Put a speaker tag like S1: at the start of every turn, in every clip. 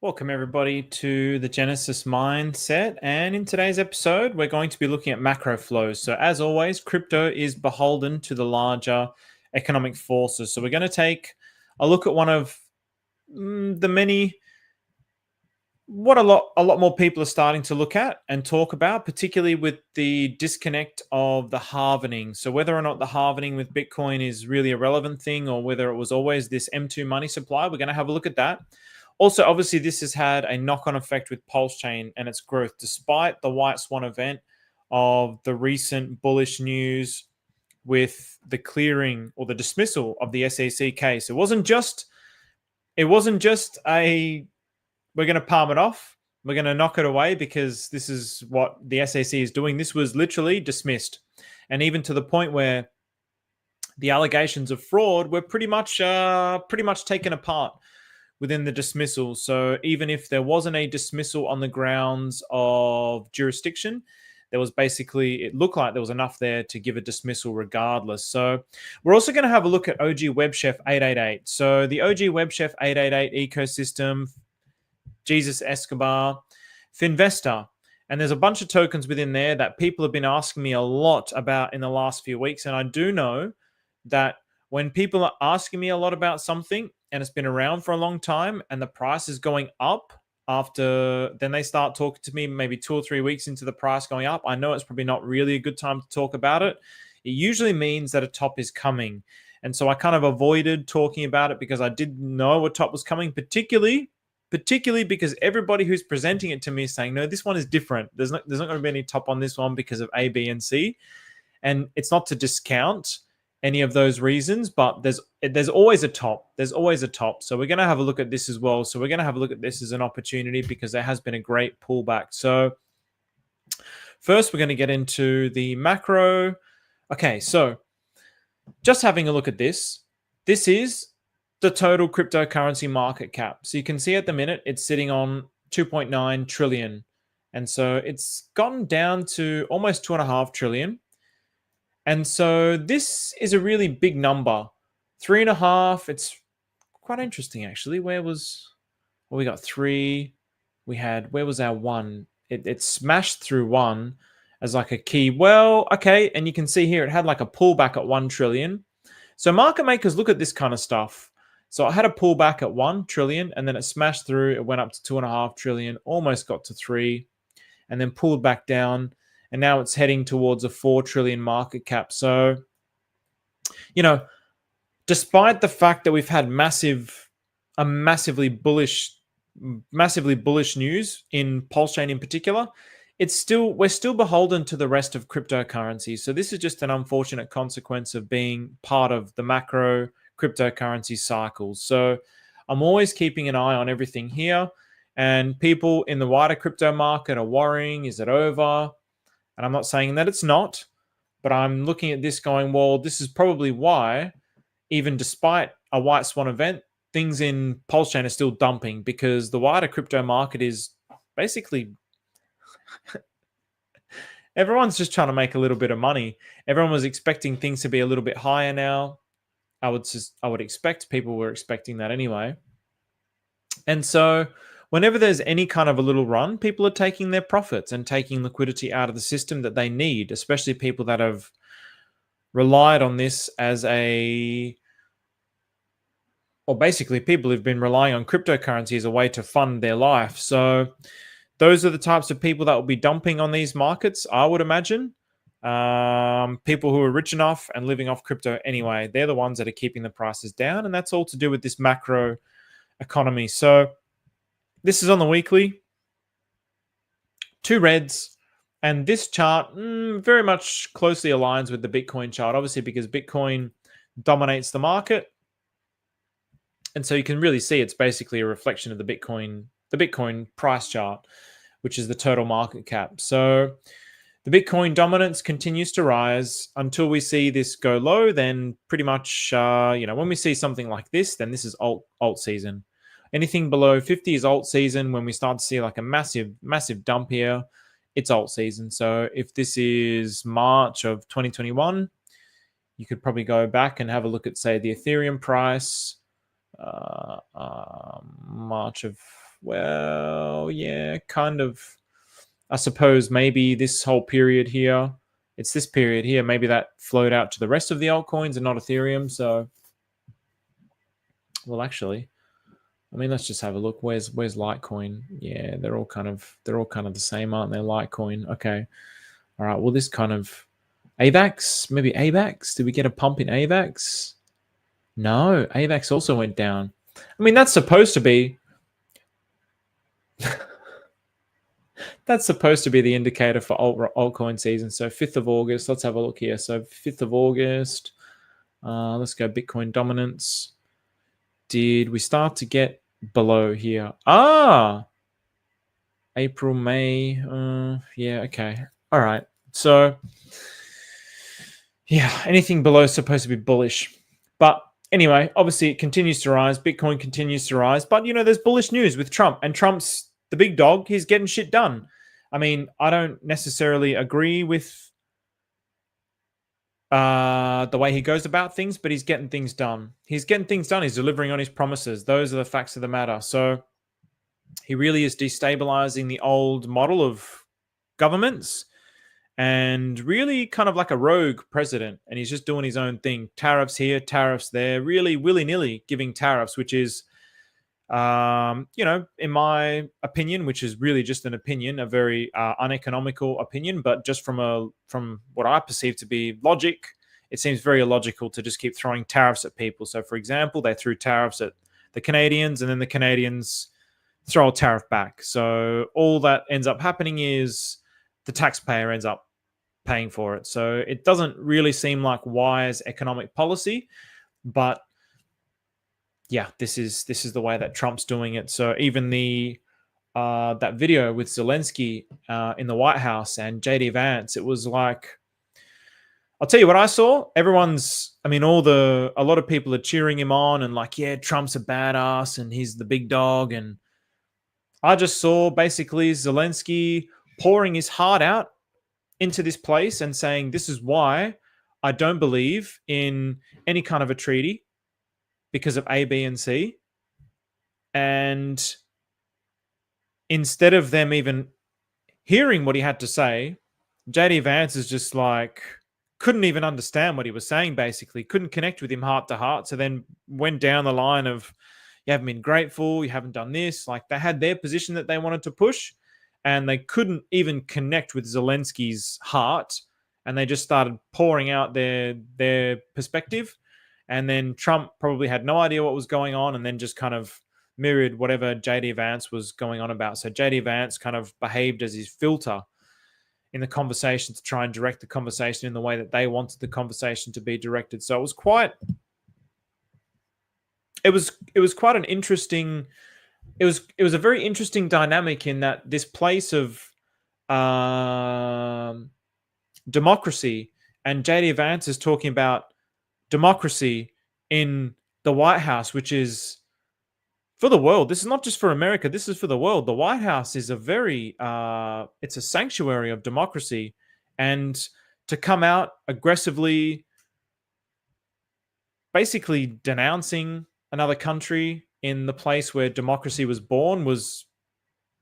S1: Welcome, everybody, to the Genesis Mindset. And in today's episode, we're going to be looking at macro flows. So, as always, crypto is beholden to the larger economic forces. So, we're going to take a look at one of the many, what a lot more people are starting to look at and talk about, particularly with the disconnect of the halvening. So, whether or not the halvening with Bitcoin is really a relevant thing or whether it was always this M2 money supply, we're going to have a look at that. Also, obviously, this has had a knock-on effect with Pulsechain and its growth, despite the White Swan event of the recent bullish news with the clearing or the dismissal of the SEC case. It wasn't just a we're going to palm it off, we're going to knock it away because this is what the SEC is doing. This was literally dismissed, and even to the point where the allegations of fraud were pretty much taken apart within the dismissal. So even if there wasn't a dismissal on the grounds of jurisdiction, there was basically, it looked like there was enough there to give a dismissal regardless. So we're also going to have a look at OGWebChef888. So the OGWebChef888 Ecosystem, Jesus Escobar, Finvesta. And there's a bunch of tokens within there that people have been asking me a lot about in the last few weeks. And I do know that when people are asking me a lot about something and it's been around for a long time and the price is going up then they start talking to me maybe 2 or 3 weeks into the price going up, I know it's probably not really a good time to talk about it. It usually means that a top is coming. And so I kind of avoided talking about it because I didn't know a top was coming, particularly because everybody who's presenting it to me is saying, no, this one is different. There's not going to be any top on this one because of A, B, and C. And it's not to discount any of those reasons, but there's always a top. There's always a top. So we're going to have a look at this as well. So we're going to have a look at this as an opportunity because there has been a great pullback. So first, we're going to get into the macro. Okay, so just having a look at this. This is the total cryptocurrency market cap. So you can see at the minute, it's sitting on 2.9 trillion. And so it's gotten down to almost 2.5 trillion. And so this is a really big number. 3.5, it's quite interesting actually. We got 3, where was our 1? It smashed through 1 as like a key. Well, okay, and you can see here it had like a pullback at 1 trillion. So market makers look at this kind of stuff. So I had a pullback at 1 trillion and then it smashed through, it went up to 2.5 trillion, almost got to 3, and then pulled back down. And now it's heading towards a 4 trillion market cap. So, despite the fact that we've had massively bullish news in Pulsechain in particular, we're still beholden to the rest of cryptocurrencies. So this is just an unfortunate consequence of being part of the macro cryptocurrency cycles. So I'm always keeping an eye on everything here. And people in the wider crypto market are worrying, is it over? And I'm not saying that it's not, but I'm looking at this going, well, this is probably why, even despite a White Swan event, things in Pulsechain are still dumping because the wider crypto market is basically everyone's just trying to make a little bit of money. Everyone was expecting things to be a little bit higher now. I would expect people were expecting that anyway. And so whenever there's any kind of a little run, people are taking their profits and taking liquidity out of the system that they need, especially people that have relied on this basically people who've been relying on cryptocurrency as a way to fund their life. So those are the types of people that will be dumping on these markets, I would imagine. People who are rich enough and living off crypto anyway, they're the ones that are keeping the prices down. And that's all to do with this macro economy. So this is on the weekly, 2 reds, and this chart very much closely aligns with the Bitcoin chart, obviously because Bitcoin dominates the market. And so you can really see it's basically a reflection of the Bitcoin price chart, which is the total market cap. So the Bitcoin dominance continues to rise until we see this go low. Then pretty much, when we see something like this, then this is alt season. Anything below 50 is alt season. When we start to see like a massive dump here, it's alt season. So if this is March of 2021, you could probably go back and have a look at, say, the Ethereum price. March of Well, yeah, kind of. I suppose maybe this whole period here, it's this period here, maybe that flowed out to the rest of the altcoins and not Ethereum. So, well, actually, I mean, let's just have a look. Where's Litecoin? Yeah, they're all kind of the same, aren't they? Litecoin. Okay. All right. Well, this kind of AVAX, maybe AVAX. Did we get a pump in AVAX? No, AVAX also went down. I mean, that's supposed to be that's supposed to be the indicator for altcoin season. So 5th of August, let's have a look here. So 5th of August, let's go Bitcoin dominance. Did we start to get below here? April, May. Yeah, okay. All right. So, yeah, anything below is supposed to be bullish. But anyway, obviously it continues to rise. Bitcoin continues to rise. But, there's bullish news with Trump. And Trump's the big dog. He's getting shit done. I mean, I don't necessarily agree with the way he goes about things, but he's getting things done. He's getting things done. He's delivering on his promises. Those are the facts of the matter. So he really is destabilizing the old model of governments and really kind of like a rogue president. And he's just doing his own thing. Tariffs here, tariffs there, really willy-nilly giving tariffs, which is, in my opinion, which is really just an opinion, a very uneconomical opinion, but just from what I perceive to be logic, it seems very illogical to just keep throwing tariffs at people. So, for example, they threw tariffs at the Canadians, and then the Canadians throw a tariff back. So all that ends up happening is the taxpayer ends up paying for it. So it doesn't really seem like wise economic policy, but yeah, this is the way that Trump's doing it. So even the that video with Zelensky in the White House and JD Vance, it was like, I'll tell you what I saw. A lot of people are cheering him on and like, yeah, Trump's a badass and he's the big dog. And I just saw basically Zelensky pouring his heart out into this place and saying, this is why I don't believe in any kind of a treaty because of A, B, and C. And instead of them even hearing what he had to say, JD Vance is just like, couldn't even understand what he was saying, basically. Couldn't connect with him heart to heart. So then went down the line of, you haven't been grateful, you haven't done this. Like, they had their position that they wanted to push, and they couldn't even connect with Zelensky's heart. And they just started pouring out their perspective. And then Trump probably had no idea what was going on, and then just kind of mirrored whatever JD Vance was going on about. So JD Vance kind of behaved as his filter in the conversation to try and direct the conversation in the way that they wanted the conversation to be directed. So it was quite an interesting, it was a very interesting dynamic in that this place of democracy, and JD Vance is talking about democracy in the White House, which is for the world. This is not just for America. This is for the world. The White House is a very, it's a sanctuary of democracy. And to come out aggressively, basically denouncing another country in the place where democracy was born, was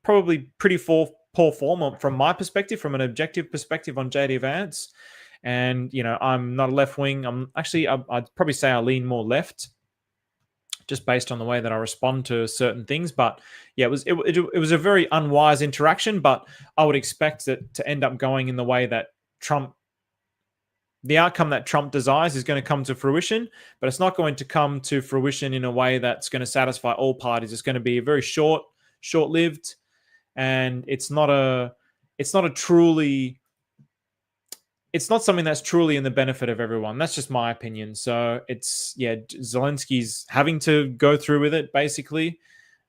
S1: probably pretty poor form from my perspective, from an objective perspective on JD Vance. And, I'm not a left wing. I'd probably say I lean more left, just based on the way that I respond to certain things. But yeah, it was a very unwise interaction, but I would expect it to end up going in the way that the outcome that Trump desires is going to come to fruition, but it's not going to come to fruition in a way that's going to satisfy all parties. It's going to be very short-lived, and it's not something that's truly in the benefit of everyone. That's just my opinion. So Zelensky's having to go through with it, basically.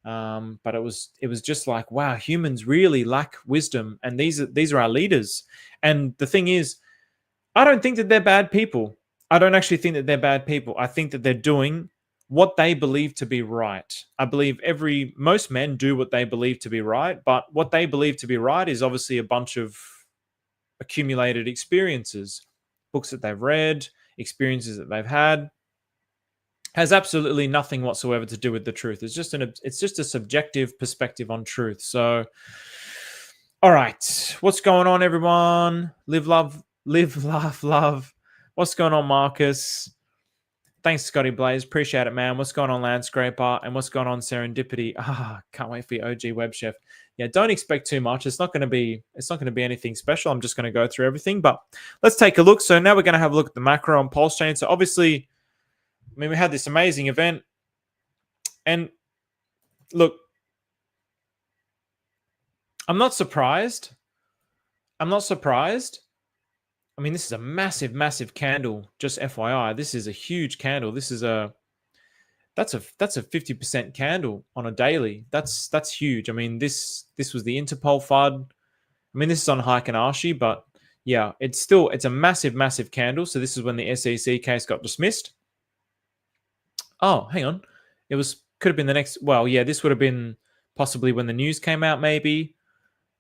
S1: But it was just like, wow, humans really lack wisdom, and these are our leaders. And the thing is, I don't think that they're bad people. I don't actually think that they're bad people. I think that they're doing what they believe to be right. I believe most men do what they believe to be right, but what they believe to be right is obviously a bunch of accumulated experiences, books that they've read, experiences that they've had. has absolutely nothing whatsoever to do with the truth. It's just a subjective perspective on truth. So, all right, what's going on, everyone? Live, laugh, love. What's going on, Marcus? Thanks, Scotty Blaze. Appreciate it, man. What's going on, Landscraper? And what's going on, Serendipity? Can't wait for your OG web chef. Yeah, don't expect too much. It's not going to be anything special. I'm just going to go through everything. But let's take a look. So now we're going to have a look at the macro on Pulsechain. So obviously, I mean, we had this amazing event. And look, I'm not surprised. I mean, this is a massive, massive candle. Just FYI, this is a huge candle. This is that's a 50% candle on a daily. That's huge. I mean, this was the Interpol FUD. I mean, this is on Heiken-Ashi, but yeah, it's a massive, massive candle. So this is when the SEC case got dismissed. Oh, hang on. Could have been the next. Well, yeah, this would have been possibly when the news came out, maybe.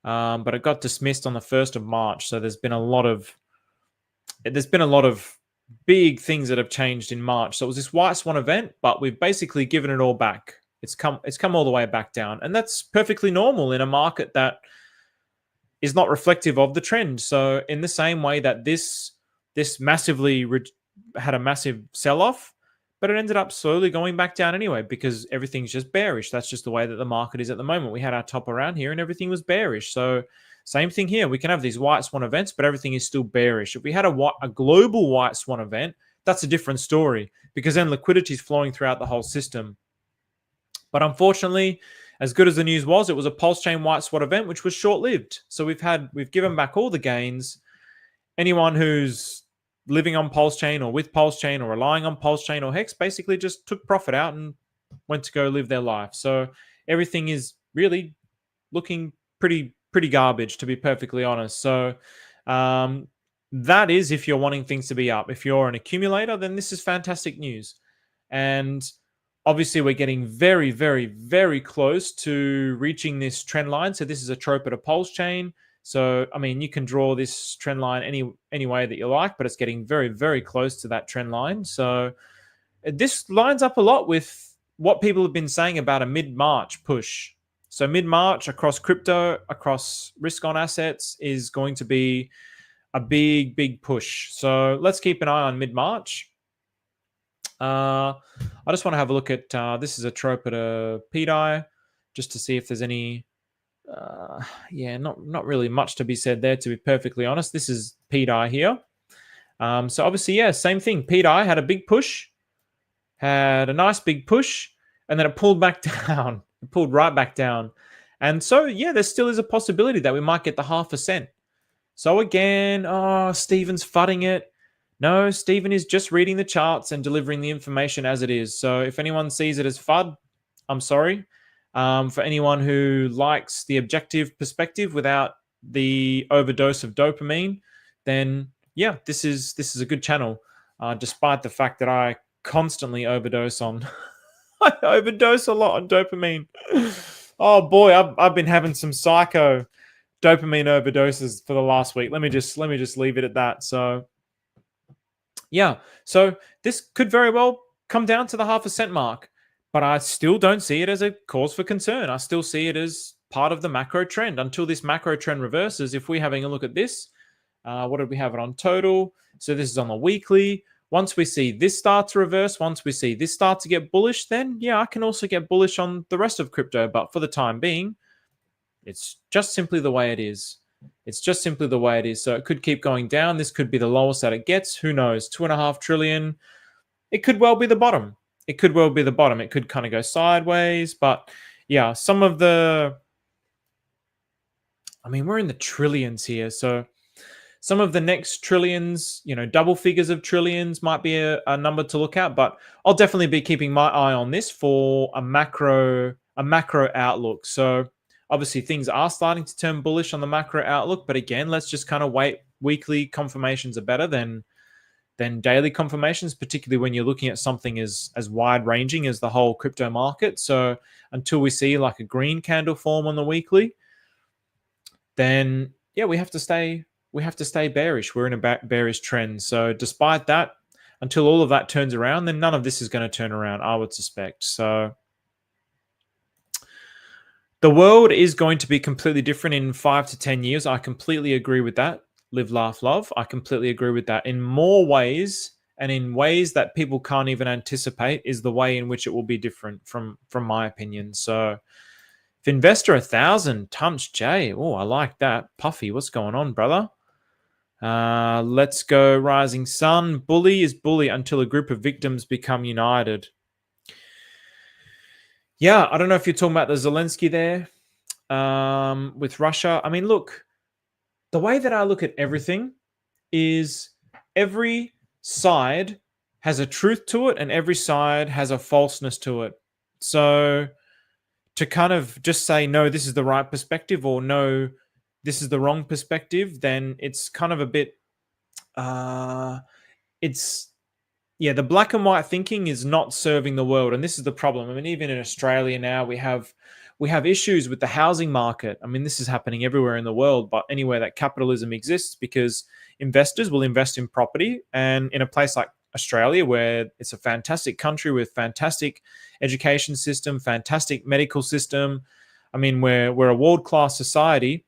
S1: But it got dismissed on the 1st of March. So there's been a lot of big things that have changed in March. So it was this White Swan event, but we've basically given it all back. It's come all the way back down, and that's perfectly normal in a market that is not reflective of the trend. So in the same way that this massively had a massive sell-off, but it ended up slowly going back down anyway because everything's just bearish. That's just the way that the market is at the moment. We had our top around here and everything was bearish. So same thing here. We can have these White Swan events, but everything is still bearish. If we had a global White Swan event, that's a different story because then liquidity is flowing throughout the whole system. But unfortunately, as good as the news was, it was a Pulsechain White Swan event, which was short-lived. So we've given back all the gains. Anyone who's living on Pulsechain or with Pulsechain or relying on Pulsechain or Hex basically just took profit out and went to go live their life. So everything is really looking pretty garbage, to be perfectly honest. So that is if you're wanting things to be up. If you're an accumulator, then this is fantastic news. And obviously, we're getting very, very, very close to reaching this trend line. So this is a Atropa to Pulsechain. So, I mean, you can draw this trend line any way that you like, but it's getting very, very close to that trend line. So this lines up a lot with what people have been saying about a mid-March push. So mid-March across crypto, across risk-on assets is going to be a big, big push. So let's keep an eye on mid-March. I just want to have a look at, this is Atropa Pt I, just to see if there's any, yeah, not really much to be said there, to be perfectly honest. This is Pt I here. So obviously, yeah, same thing. Pt I had a big push, had a nice big push, and then it pulled back down. It pulled right back down. And so, yeah, there still is a possibility that we might get the 0.5 cent. So again, Stephen's fudding it. No, Stephen is just reading the charts and delivering the information as it is. So if anyone sees it as FUD, I'm sorry. For anyone who likes the objective perspective without the overdose of dopamine, then yeah, this is a good channel. Despite the fact that I constantly overdose on, I overdose a lot on dopamine. Oh boy, I've been having some psycho dopamine overdoses for the last week. Let me just leave it at that. So yeah, so this could very well come down to the 0.5 cent mark, but I still don't see it as a cause for concern. I still see it as part of the macro trend until this macro trend reverses. If we're having a look at this, what did we have it on total? So this is on the weekly. Once we see this start to reverse, once we see this start to get bullish, then yeah, I can also get bullish on the rest of crypto. But for the time being, it's just simply the way it is. It's just simply the way it is. So it could keep going down. This could be the lowest that it gets. Who knows? 2.5 trillion. It could well be the bottom. It could well be the bottom. It could kind of go sideways. But yeah, some of the... I mean, we're in the trillions here. So some of the next trillions, you know, double figures of trillions might be a number to look at. But I'll definitely be keeping my eye on this for a macro outlook. So obviously, things are starting to turn bullish on the macro outlook. But again, let's just kind of wait. Weekly confirmations are better than daily confirmations, particularly when you're looking at something as wide-ranging as the whole crypto market. So until we see like a green candle form on the weekly, then yeah, we have to stay bearish. We're in a bearish trend. So despite that, until all of that turns around, then none of this is going to turn around, I would suspect. So the world is going to be completely different in 5 to 10 years. I completely agree with that. Live, laugh, love. I completely agree with that. In more ways, and in ways that people can't even anticipate, is the way in which it will be different from my opinion. So Finvesta 1,000, Tunch J. Oh, I like that. Puffy, what's going on, brother? Let's go Rising Sun. Bully is bully until a group of victims become united. Yeah, I don't know if you're talking about the Zelensky there with Russia. I mean, look, the way that I look at everything is every side has a truth to it and every side has a falseness to it. So to kind of just say, no, this is the right perspective, or no, this is the wrong perspective, then it's kind of a bit, the black and white thinking is not serving the world. And this is the problem. I mean, even in Australia now, we have issues with the housing market. I mean, this is happening everywhere in the world, but anywhere that capitalism exists, because investors will invest in property. And in a place like Australia, where it's a fantastic country with fantastic education system, fantastic medical system. I mean, we're a world-class society.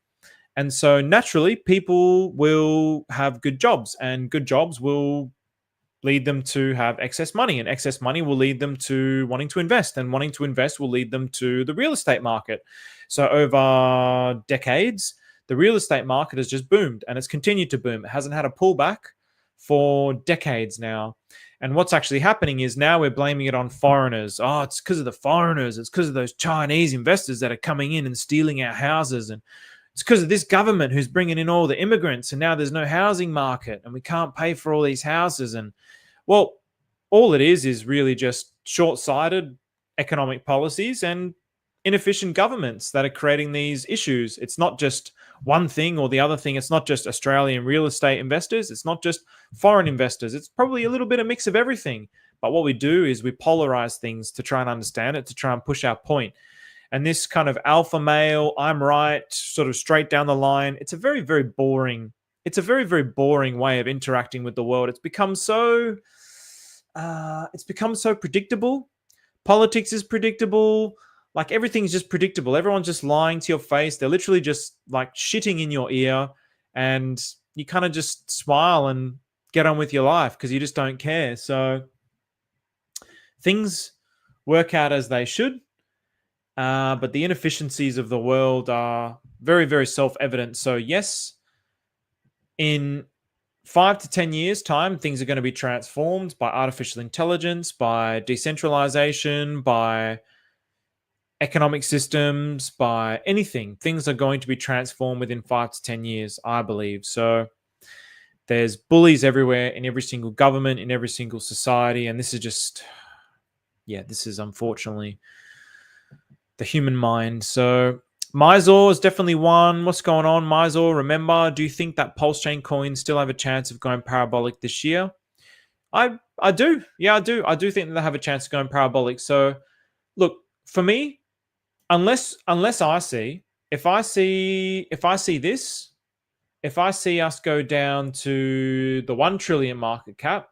S1: And so naturally, people will have good jobs, and good jobs will lead them to have excess money, and excess money will lead them to wanting to invest, and wanting to invest will lead them to the real estate market. So over decades, the real estate market has just boomed, and it's continued to boom. It hasn't had a pullback for decades now. And what's actually happening is now we're blaming it on foreigners. Oh, it's because of the foreigners. It's because of those Chinese investors that are coming in and stealing our houses. And it's because of this government who's bringing in all the immigrants, and now there's no housing market and we can't pay for all these houses. And well, all it is really just short-sighted economic policies and inefficient governments that are creating these issues. It's not just one thing or the other thing. It's not just Australian real estate investors. It's not just foreign investors. It's probably a little bit of mix of everything. But what we do is we polarize things to try and understand it, to try and push our point. And this kind of alpha male, I'm right, sort of straight down the line, it's a very, very boring way of interacting with the world. It's become so predictable. Politics is predictable. Like, everything's just predictable. Everyone's just lying to your face. They're literally just like shitting in your ear, and you kind of just smile and get on with your life because you just don't care. So things work out as they should. But the inefficiencies of the world are very, very self-evident. So yes, in 5 to 10 years' time, things are going to be transformed by artificial intelligence, by decentralization, by economic systems, by anything. Things are going to be transformed within 5 to 10 years, I believe. So there's bullies everywhere, in every single government, in every single society. And this is just, this is unfortunately the human mind. So Mysore is definitely one. What's going on, Mysore? Remember, do you think that Pulsechain coins still have a chance of going parabolic this year? I do. Yeah, I do. I do think that they have a chance of going parabolic. So look, for me, unless I see us go down to the 1 trillion market cap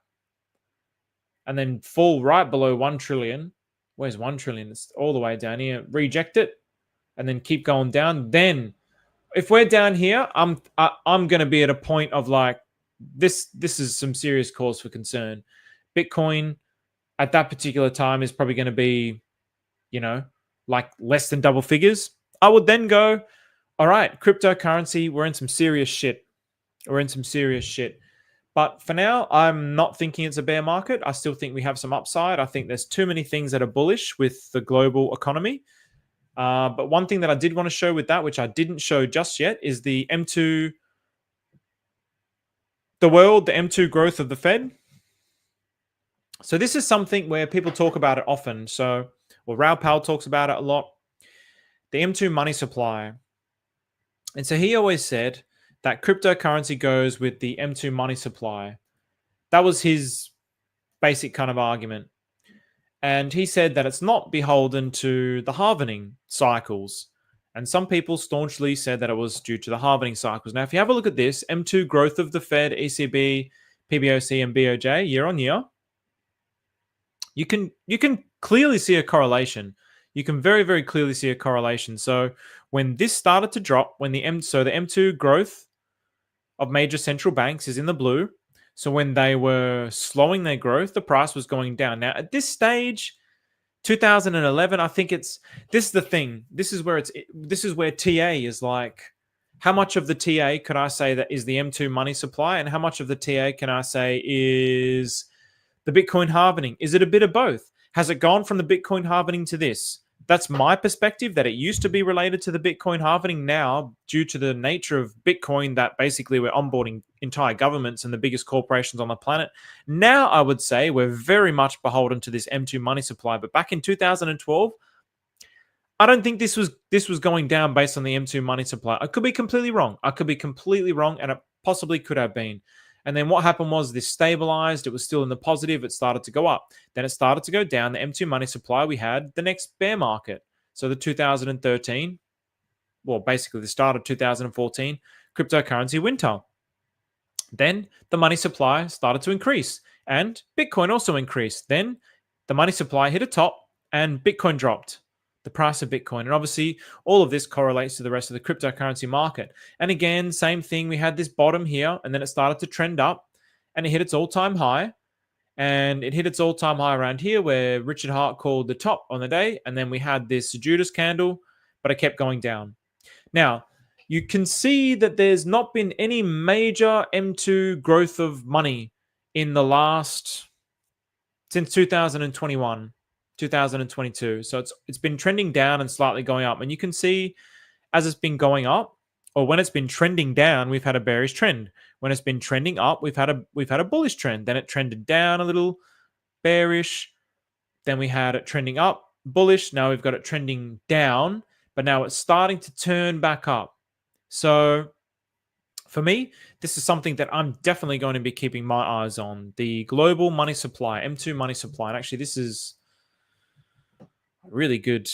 S1: and then fall right below 1 trillion, where's 1 trillion? It's all the way down here. Reject it and then keep going down. Then if we're down here, I'm going to be at a point of like, this is some serious cause for concern. Bitcoin at that particular time is probably going to be, like less than double figures. I would then go, all right, cryptocurrency, we're in some serious shit. But for now, I'm not thinking it's a bear market. I still think we have some upside. I think there's too many things that are bullish with the global economy. But one thing that I did want to show with that, which I didn't show just yet, is the M2 growth of the Fed. So this is something where people talk about it often. Raoul Pal talks about it a lot. The M2 money supply. And so he always said that cryptocurrency goes with the M2 money supply. That was his basic kind of argument. And he said that it's not beholden to the halvening cycles. And some people staunchly said that it was due to the halvening cycles. Now, if you have a look at this, M2 growth of the Fed, ECB, PBOC and BOJ year on year, you can clearly see a correlation. You can very, very clearly see a correlation. So when this started to drop, when the M2 growth of major central banks is in the blue. So when they were slowing their growth, the price was going down. Now at this stage, 2011, I think this is the thing. This is where TA is like, how much of the TA could I say that is the M2 money supply, and how much of the TA can I say is the Bitcoin halvening? Is it a bit of both? Has it gone from the Bitcoin halvening to this? That's my perspective, that it used to be related to the Bitcoin halvening. Now, due to the nature of Bitcoin, that basically we're onboarding entire governments and the biggest corporations on the planet. Now, I would say we're very much beholden to this M2 money supply. But back in 2012, I don't think this was going down based on the M2 money supply. I could be completely wrong. And it possibly could have been. And then what happened was this stabilized. It was still in the positive. It started to go up. Then it started to go down. The M2 money supply, we had the next bear market. So the 2013, well, basically the start of 2014, cryptocurrency winter. Then the money supply started to increase and Bitcoin also increased. Then the money supply hit a top and Bitcoin dropped. The price of Bitcoin. And obviously, all of this correlates to the rest of the cryptocurrency market. And again, same thing. We had this bottom here, and then it started to trend up, and it hit its all-time high. And it hit its all-time high around here, where Richard Hart called the top on the day. And then we had this Judas candle, but it kept going down. Now, you can see that there's not been any major M2 growth of money in the last, since 2021. 2022. So it's been trending down and slightly going up. And you can see as it's been going up, or when it's been trending down, we've had a bearish trend. When it's been trending up, we've had a bullish trend. Then it trended down a little, bearish. Then we had it trending up, bullish. Now we've got it trending down, but now it's starting to turn back up. So for me, this is something that I'm definitely going to be keeping my eyes on. The global money supply, M2 money supply. And actually, this is really good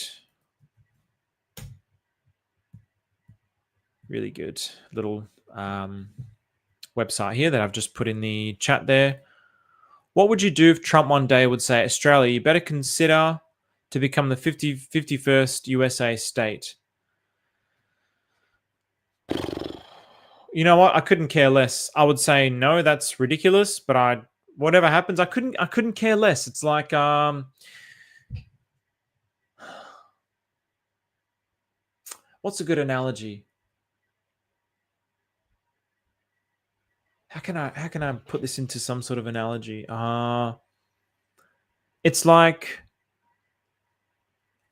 S1: little website here that I've just put in the chat there. What would you do if Trump one day would say, Australia, you better consider to become the 51st USA state? You know what? I couldn't care less. I would say no, that's ridiculous. But whatever happens, I couldn't care less. It's like what's a good analogy? How can I put this into some sort of analogy? It's like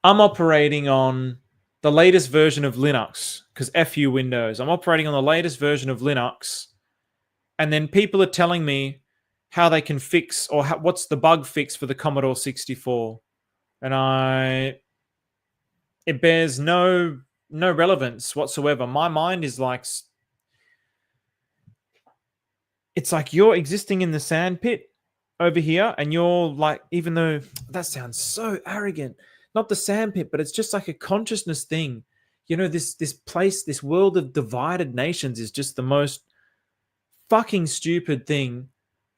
S1: I'm operating on the latest version of Linux, because FU Windows. I'm operating on the latest version of Linux, and then people are telling me how they can fix, or what's the bug fix for the Commodore 64, and it bears no relevance whatsoever. My mind is like, it's like you're existing in the sand pit over here, and you're like, even though that sounds so arrogant, not the sand pit, but it's just like a consciousness thing. You know, this place, this world of divided nations is just the most fucking stupid thing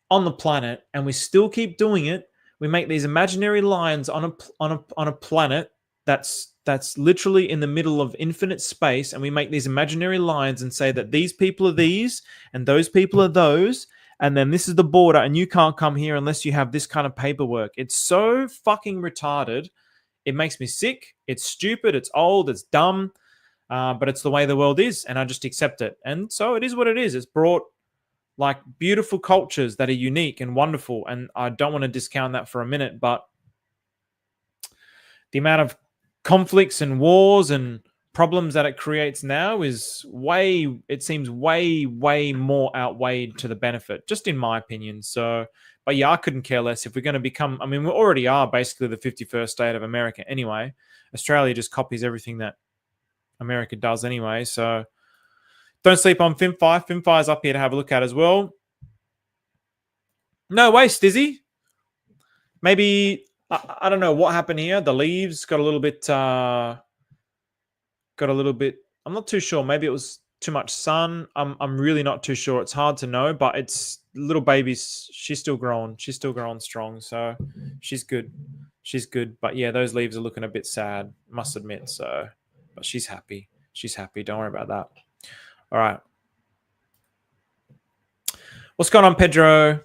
S1: on the planet, and we still keep doing it. We make these imaginary lines on a planet that's literally in the middle of infinite space, and we make these imaginary lines and say that these people are these and those people are those, and then this is the border, and you can't come here unless you have this kind of paperwork. It's so fucking retarded. It makes me sick. It's stupid. It's old. It's dumb. But it's the way the world is, and I just accept it. And so it is what it is. It's brought like beautiful cultures that are unique and wonderful, and I don't want to discount that for a minute, but the amount of conflicts and wars and problems that it creates now is it seems way more outweighed to the benefit, just in my opinion. So, but yeah, I couldn't care less if we're going to become, I mean, we already are basically the 51st state of America anyway. Australia just copies everything that America does anyway. So don't sleep on FinFi. FinFi is up here to have a look at as well. No way, Stizzy. Maybe, I don't know what happened here. The leaves got a little bit, I'm not too sure. Maybe it was too much sun. I'm really not too sure. It's hard to know, but it's little baby's. She's still growing. She's still growing strong. So she's good. She's good. But yeah, those leaves are looking a bit sad, must admit. So, but she's happy. She's happy. Don't worry about that. All right. What's going on, Pedro?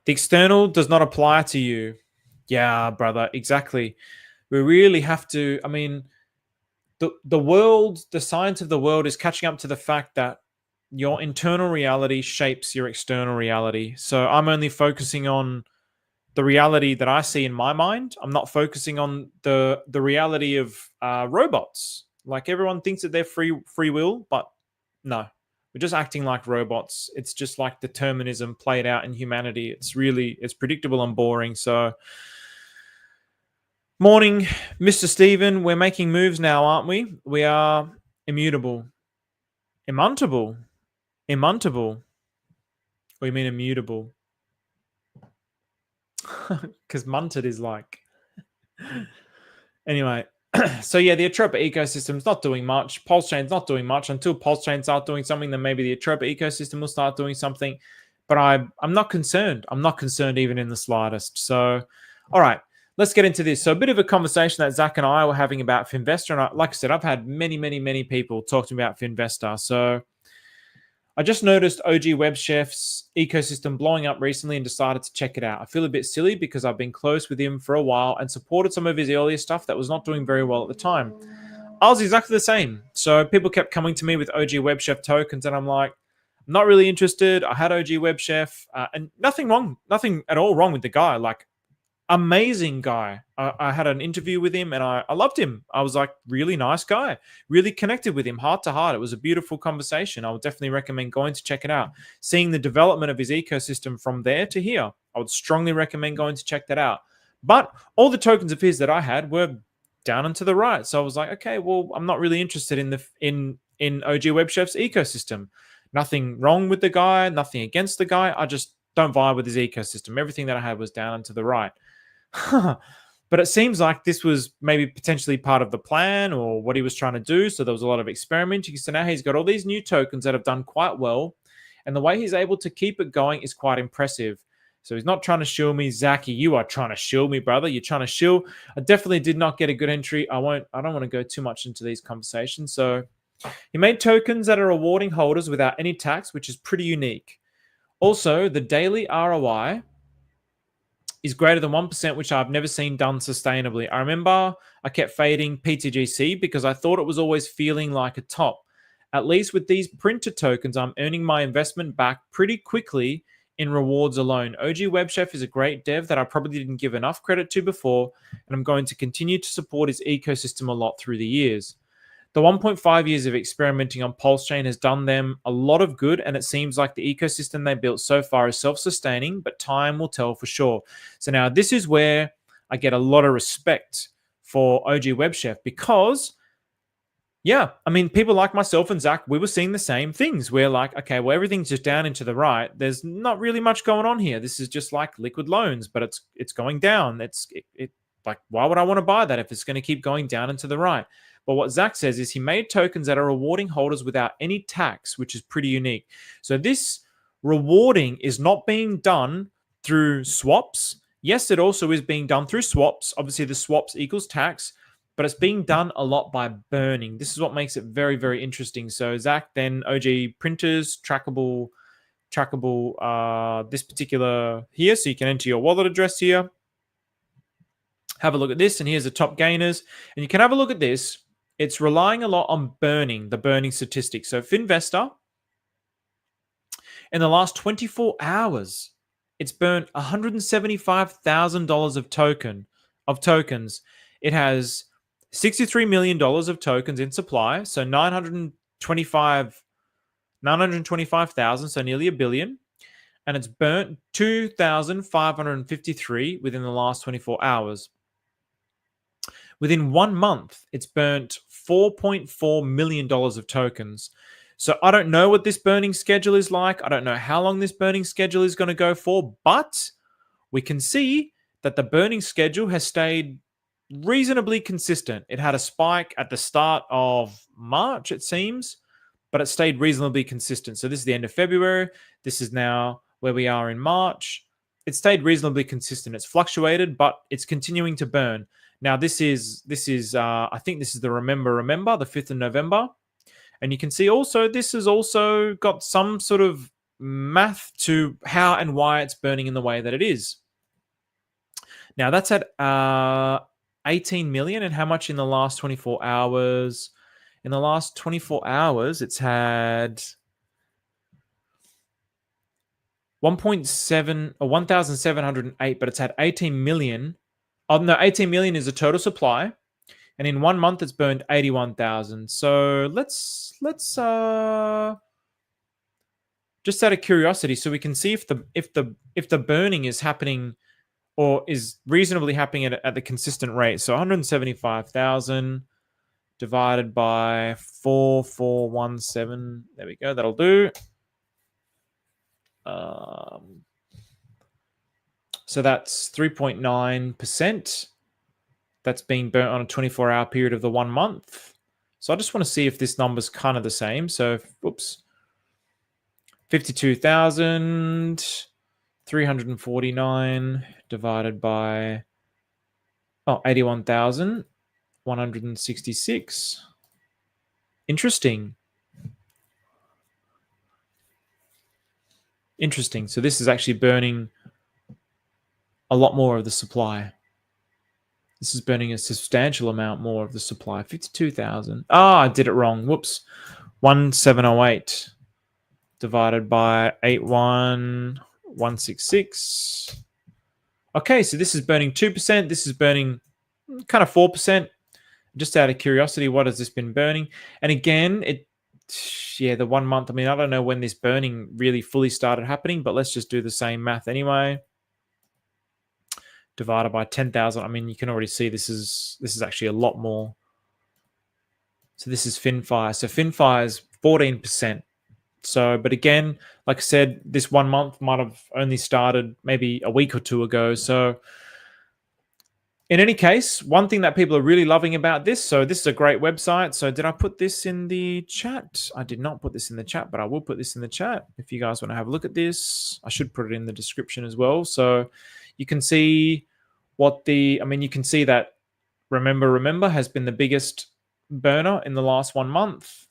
S1: The external does not apply to you. Yeah, brother. Exactly. We really have to. I mean, the world, the science of the world is catching up to the fact that your internal reality shapes your external reality. So I'm only focusing on the reality that I see in my mind. I'm not focusing on the reality of robots. Like everyone thinks that they're free will, but no, we're just acting like robots. It's just like determinism played out in humanity. It's predictable and boring. So morning, Mr. Steven. We're making moves now, aren't we? We are immutable. Immuntable. Immuntable. Or you mean immutable? Because munted is like... Anyway, so yeah, the Atropa ecosystem's not doing much. Pulsechain's not doing much. Until Pulsechain start doing something, then maybe the Atropa ecosystem will start doing something. But I'm not concerned. I'm not concerned even in the slightest. So, all right, let's get into this. So a bit of a conversation that Zach and I were having about Finvesta. And like I said, I've had many people talk to me about Finvesta. So I just noticed OGWebChef's ecosystem blowing up recently and decided to check it out. I feel a bit silly because I've been close with him for a while and supported some of his earlier stuff that was not doing very well at the time. I was exactly the same. So people kept coming to me with OGWebChef tokens and I'm like, I'm not really interested. I had OGWebChef and nothing at all wrong with the guy. Like, amazing guy. I had an interview with him and I loved him. I was like, really nice guy. Really connected with him heart to heart. It was a beautiful conversation. I would definitely recommend going to check it out. Seeing the development of his ecosystem from there to here, I would strongly recommend going to check that out. But all the tokens of his that I had were down and to the right. So I was like, okay, well, I'm not really interested in OGWebChef's ecosystem. Nothing wrong with the guy, nothing against the guy. I just don't vibe with his ecosystem. Everything that I had was down and to the right. But it seems like this was maybe potentially part of the plan or what he was trying to do. So there was a lot of experimenting. So now he's got all these new tokens that have done quite well. And the way he's able to keep it going is quite impressive. So he's not trying to shill me. Zachy, you are trying to shill me, brother. You're trying to shill. I definitely did not get a good entry. I don't want to go too much into these conversations. So he made tokens that are rewarding holders without any tax, which is pretty unique. Also, the daily ROI is greater than 1%, which I've never seen done sustainably. I remember I kept fading PTGC because I thought it was always feeling like a top. At least with these printer tokens, I'm earning my investment back pretty quickly in rewards alone. OGWebChef is a great dev that I probably didn't give enough credit to before, and I'm going to continue to support his ecosystem a lot through the years. The 1.5 years of experimenting on Pulsechain has done them a lot of good, and it seems like the ecosystem they built so far is self-sustaining, but time will tell for sure. So now this is where I get a lot of respect for OGWebChef because, yeah, I mean, people like myself and Zach, we were seeing the same things. We're like, okay, well, everything's just down and to the right. There's not really much going on here. This is just like liquid loans, but it's going down. Like, why would I want to buy that if it's going to keep going down and to the right? But what Zach says is he made tokens that are rewarding holders without any tax, which is pretty unique. So this rewarding is not being done through swaps. Yes, it also is being done through swaps. Obviously, the swaps equals tax, but it's being done a lot by burning. This is what makes it very, very interesting. So Zach, then OG printers, trackable, this particular here. So you can enter your wallet address here. Have a look at this, and here's the top gainers. And you can have a look at this. It's relying a lot on burning, the burning statistics. So Finvesta, in the last 24 hours, it's burnt $175,000 of tokens. It has $63 million of tokens in supply, so 925,000, so nearly $1 billion. And it's burnt 2,553 within the last 24 hours. Within 1 month, it's burnt $4.4 million of tokens. So I don't know what this burning schedule is like. I don't know how long this burning schedule is going to go for, but we can see that the burning schedule has stayed reasonably consistent. It had a spike at the start of March, it seems, but it stayed reasonably consistent. So this is the end of February. This is now where we are in March. It stayed reasonably consistent. It's fluctuated, but it's continuing to burn. Now this is I think this is the Remember, the 5th of November. And you can see also this has also got some sort of math to how and why it's burning in the way that it is. Now that's at 18 million, and how much in the last 24 hours? In the last 24 hours, it's had 1.7 or 1,708, but it's had 18 million. Oh no, 18 million is the total supply, and in 1 month it's burned 81,000. So let's just out of curiosity, so we can see if the burning is happening or is reasonably happening at the consistent rate. So 175,000 divided by 4417. There we go. That'll do. So that's 3.9%. That's being burnt on a 24-hour period of the 1 month. So I just want to see if this number's kind of the same. So, oops. 52,349 divided by 81,166. Interesting. Interesting. So this is actually burning a lot more of the supply. This is burning a substantial amount more of the supply. 52,000. I did it wrong. Whoops. 1708 divided by 81,166. Okay, so this is burning 2%. This is burning kind of 4%. Just out of curiosity, what has this been burning? And again, the 1 month. I mean, I don't know when this burning really fully started happening, but let's just do the same math anyway. Divided by 10,000. I mean, you can already see this is actually a lot more. So this is Finfire. So Finfire is 14%. So, but again, like I said, this 1 month might have only started maybe a week or two ago. So in any case, one thing that people are really loving about this, so this is a great website. So did I put this in the chat? I did not put this in the chat, but I will put this in the chat. If you guys want to have a look at this, I should put it in the description as well. So you can see you can see that Remember has been the biggest burner in the last 1 month.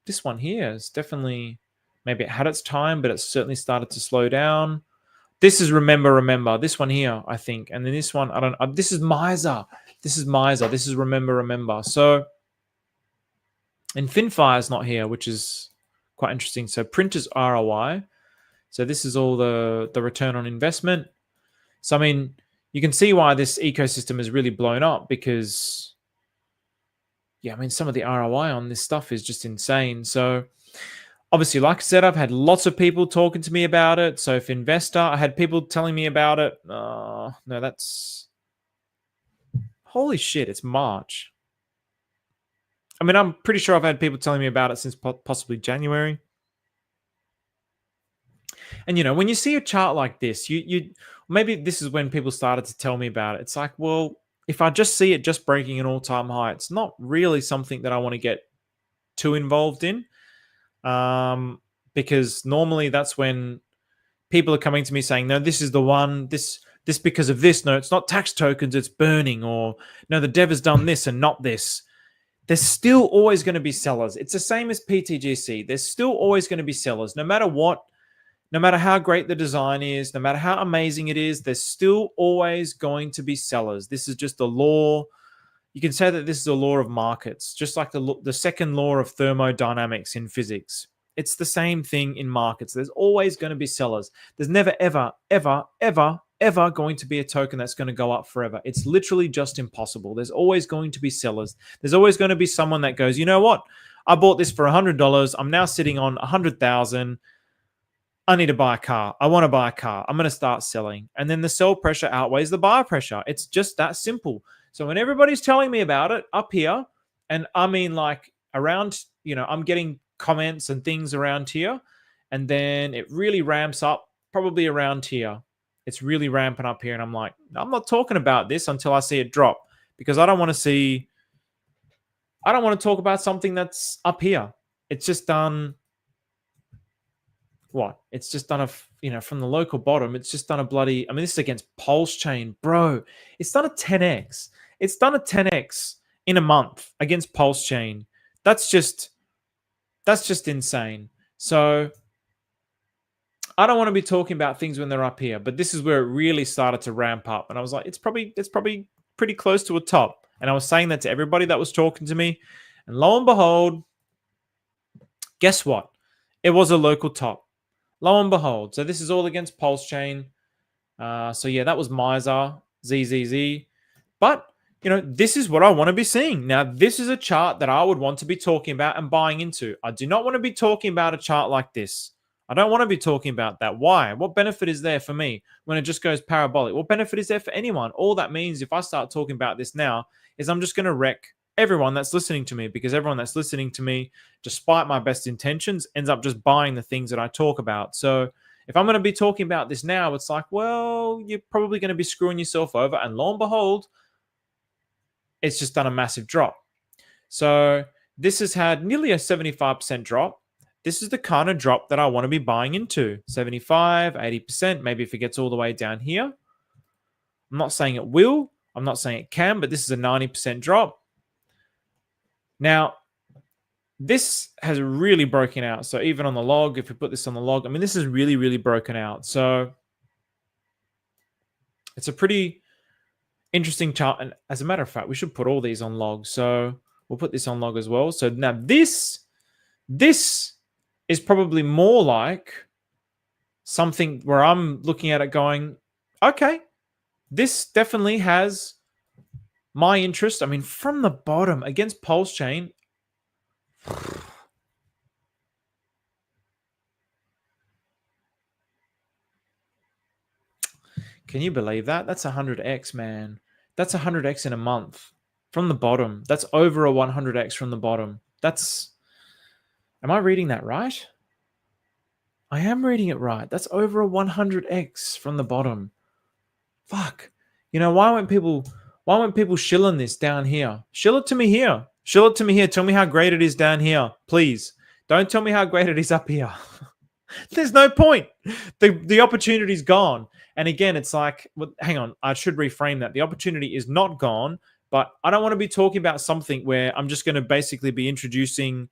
S1: This one here is definitely, maybe it had its time, but it's certainly started to slow down. This is Remember. This one here, I think. And then this one, I don't know. This is Miser. This is Remember. So, and Finfire is not here, which is quite interesting. So Printers ROI. So this is all the return on investment. So, I mean, you can see why this ecosystem is really blown up because, yeah, I mean, some of the ROI on this stuff is just insane. So obviously, like I said, I've had lots of people talking to me about it. So Finvesta, I had people telling me about it. No, that's... Holy shit, it's March. I mean, I'm pretty sure I've had people telling me about it since possibly January. And, you know, when you see a chart like this, maybe this is when people started to tell me about it. It's like, well, if I just see it just breaking an all-time high, it's not really something that I want to get too involved in. Because normally that's when people are coming to me saying, no, this is the one, this because of this. No, it's not tax tokens, it's burning. Or no, the dev has done this and not this. There's still always going to be sellers. It's the same as PTGC. There's still always going to be sellers. No matter what, no matter how great the design is, no matter how amazing it is, there's still always going to be sellers. This is just the law. You can say that this is a law of markets, just like the second law of thermodynamics in physics. It's the same thing in markets. There's always going to be sellers. There's never, ever, ever, ever, ever going to be a token that's going to go up forever. It's literally just impossible. There's always going to be sellers. There's always going to be someone that goes, you know what? I bought this for $100. I'm now sitting on 100,000. I need to buy a car. I want to buy a car. I'm going to start selling. And then the sell pressure outweighs the buyer pressure. It's just that simple. So when everybody's telling me about it up here, and I mean like around, you know, I'm getting comments and things around here, and then it really ramps up probably around here. It's really ramping up here. And I'm like, I'm not talking about this until I see it drop, because I don't want to see I don't want to talk about something that's up here. It's just done what? It's just done from the local bottom. It's just done a bloody. I mean, this is against Pulsechain, bro. It's done a 10x. It's done a 10x in a month against Pulsechain. That's just insane. So I don't want to be talking about things when they're up here, but this is where it really started to ramp up. And I was like, it's probably pretty close to a top. And I was saying that to everybody that was talking to me. And lo and behold, guess what? It was a local top. Lo and behold. So this is all against Pulsechain. So yeah, that was Miser, ZZZ. But, this is what I want to be seeing. Now, this is a chart that I would want to be talking about and buying into. I do not want to be talking about a chart like this. I don't want to be talking about that. Why? What benefit is there for me when it just goes parabolic? What benefit is there for anyone? All that means if I start talking about this now is I'm just going to wreck everyone that's listening to me, because everyone that's listening to me, despite my best intentions, ends up just buying the things that I talk about. So if I'm going to be talking about this now, it's like, well, you're probably going to be screwing yourself over. And lo and behold, it's just done a massive drop. So this has had nearly a 75% drop. This is the kind of drop that I want to be buying into. 75, 80%, maybe if it gets all the way down here. I'm not saying it will. I'm not saying it can, but this is a 90% drop. Now, this has really broken out. So even on the log, if we put this on the log, I mean, this is really, really broken out. So it's a pretty interesting chart. And as a matter of fact, we should put all these on log. So we'll put this on log as well. So now this is probably more like something where I'm looking at it going, okay, this definitely has my interest. I mean, from the bottom against Pulsechain, can you believe that? That's 100x, man. That's 100x in a month from the bottom. That's over a 100x from the bottom. Am I reading that right? I am reading it right. That's over a 100x from the bottom. Fuck. Why weren't people shilling this down here? Shill it to me here. Shill it to me here. Tell me how great it is down here, please. Don't tell me how great it is up here. There's no point. The opportunity's gone. And again, it's like, well, hang on, I should reframe that. The opportunity is not gone, but I don't want to be talking about something where I'm just going to basically be introducing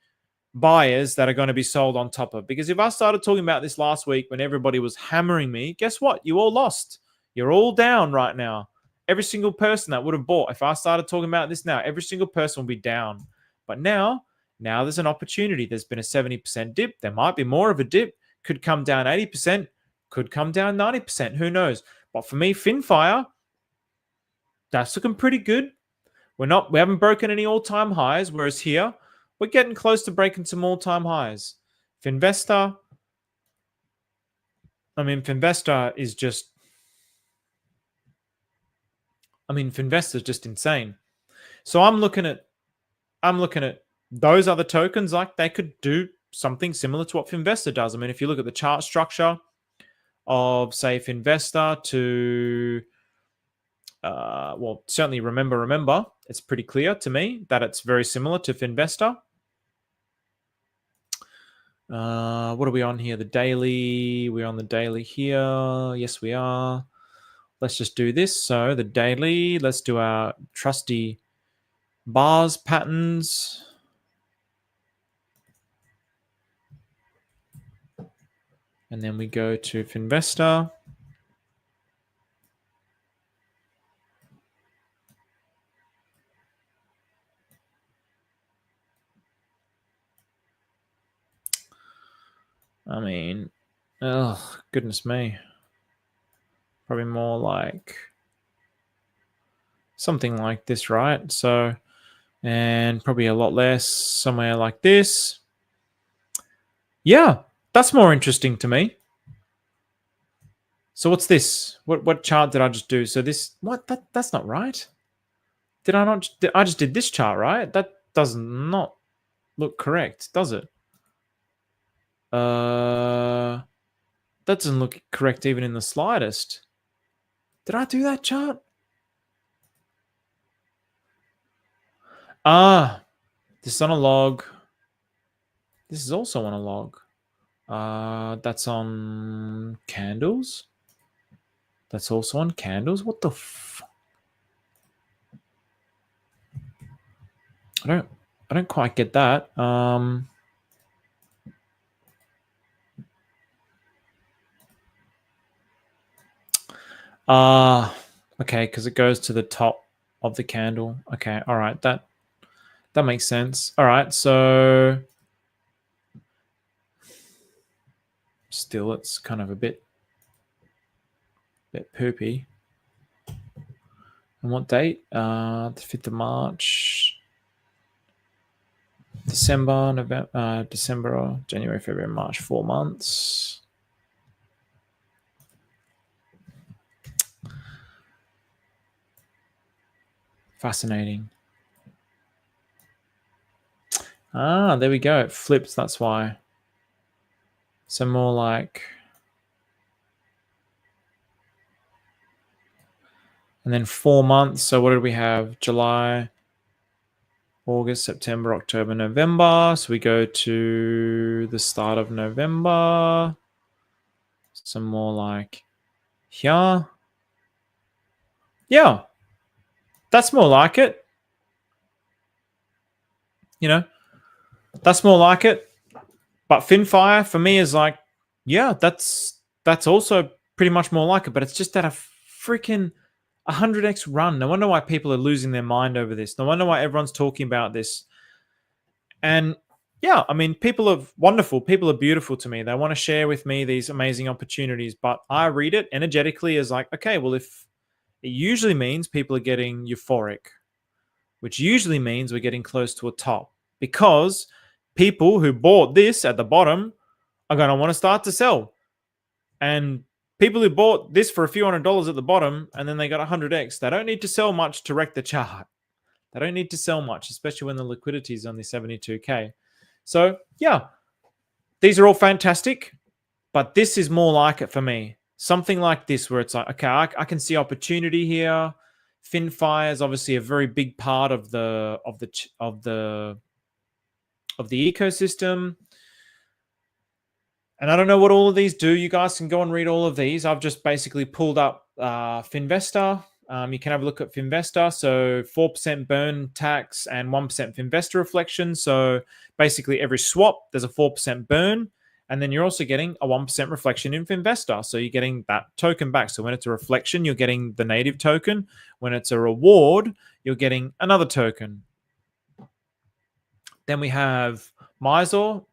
S1: buyers that are going to be sold on top of. Because if I started talking about this last week when everybody was hammering me, guess what? You all lost. You're all down right now. Every single person that would have bought, if I started talking about this now, every single person will be down. But now there's an opportunity. There's been a 70% dip. There might be more of a dip. Could come down 80%. Could come down 90%. Who knows? But for me, Finfire, that's looking pretty good. We haven't broken any all-time highs, whereas here, we're getting close to breaking some all-time highs. Finvesta is just... Finvesta is just insane. So I'm looking at those other tokens, like they could do something similar to what Finvesta does. I mean, if you look at the chart structure of, say, Finvesta to, certainly remember, it's pretty clear to me that it's very similar to Finvesta. What are we on here? The daily. We're on the daily here. Yes, we are. Let's just do this. So the daily, let's do our trusty bars patterns. And then we go to Finvesta. Oh, goodness me. Probably more like something like this, right? So, and probably a lot less somewhere like this. Yeah, that's more interesting to me. So what's this? What chart did I just do? So this, that's not right. Did I not? I just did this chart, right? That does not look correct, does it? That doesn't look correct even in the slightest. Did I do that chart? This is on a log. This is also on a log. That's on candles. That's also on candles. What the I don't quite get that. Okay, because it goes to the top of the candle. Okay, all right, that makes sense. All right, so still it's kind of a bit poopy. And what date? The 5th of March. December, November, December, January, February, March, 4 months. Fascinating. There we go. It flips. That's why. So more like, and then 4 months. So what did we have? July, August, September, October, November. So we go to the start of November. Some more like here. Yeah, that's more like it. You know, that's more like it. But Finfire for me is like, yeah, that's also pretty much more like it. But it's just at a freaking 100x run. No wonder why people are losing their mind over this. No wonder why everyone's talking about this. And yeah, I mean, people are wonderful. People are beautiful to me. They want to share with me these amazing opportunities. But I read it energetically as like, okay, well, if it usually means people are getting euphoric, which usually means we're getting close to a top, because people who bought this at the bottom are going to want to start to sell. And people who bought this for a few $100s at the bottom and then they got 100x, they don't need to sell much to wreck the chart. They don't need to sell much, especially when the liquidity is only 72K. So yeah, these are all fantastic, but this is more like it for me. Something like this where it's like, okay, I can see opportunity here. Finfire is obviously a very big part of the ecosystem. And I don't know what all of these do. You guys can go and read all of these. I've just basically pulled up Finvesta. You can have a look at Finvesta. So 4% burn tax and 1% Finvesta reflection. So basically every swap, there's a 4% burn. And then you're also getting a 1% reflection in Finvesta. So you're getting that token back. So when it's a reflection, you're getting the native token. When it's a reward, you're getting another token. Then we have Misor,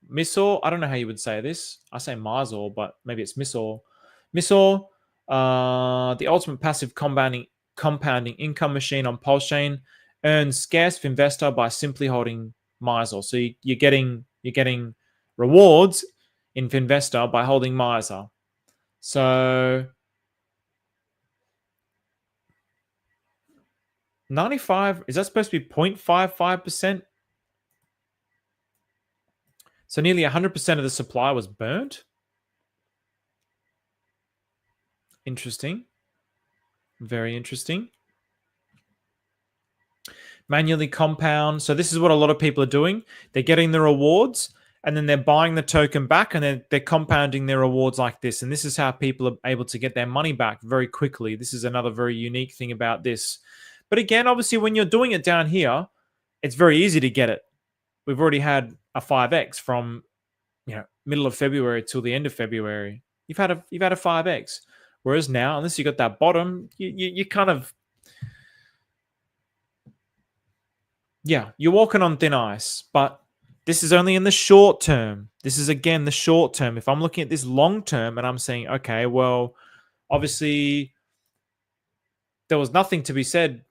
S1: I don't know how you would say this. I say Misor, but maybe it's Misor. Misor, the ultimate passive compounding income machine on Pulsechain, earns scarce Finvesta by simply holding Misor. So you're getting rewards in Finvesta by holding Misor. So 95, is that supposed to be 0.55%? So nearly 100% of the supply was burnt. Interesting. Very interesting. Manually compound. So this is what a lot of people are doing. They're getting the rewards and then they're buying the token back and they're compounding their rewards like this. And this is how people are able to get their money back very quickly. This is another very unique thing about this. But again, obviously, when you're doing it down here, it's very easy to get it. We've already had a 5x from middle of February till the end of February. You've had a 5x. Whereas now, unless you got that bottom, you kind of, you're walking on thin ice. But this is only in the short term. This is, again, the short term. If I'm looking at this long term and I'm saying, okay, well, obviously there was nothing to be said.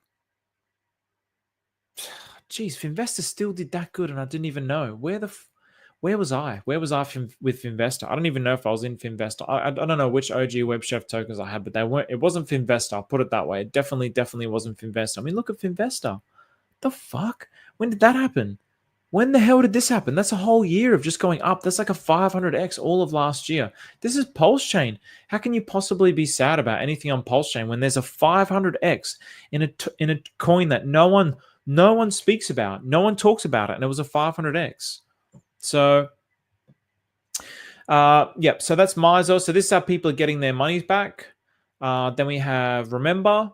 S1: Geez, Finvesta still did that good and I didn't even know. Where was I? Where was I with Finvesta? I don't even know if I was in Finvesta. I don't know which OGWebChef tokens I had, but it wasn't Finvesta. I'll put it that way. It definitely wasn't Finvesta. I mean, look at Finvesta. The fuck? When did that happen? When the hell did this happen? That's a whole year of just going up. That's like a 500x all of last year. This is Pulsechain. How can you possibly be sad about anything on Pulsechain when there's a 500x in a coin that no one no one speaks about, no one talks about it, and it was a 500x. So, yep. So that's Mizo. So this is how people are getting their monies back. Then we have Remember,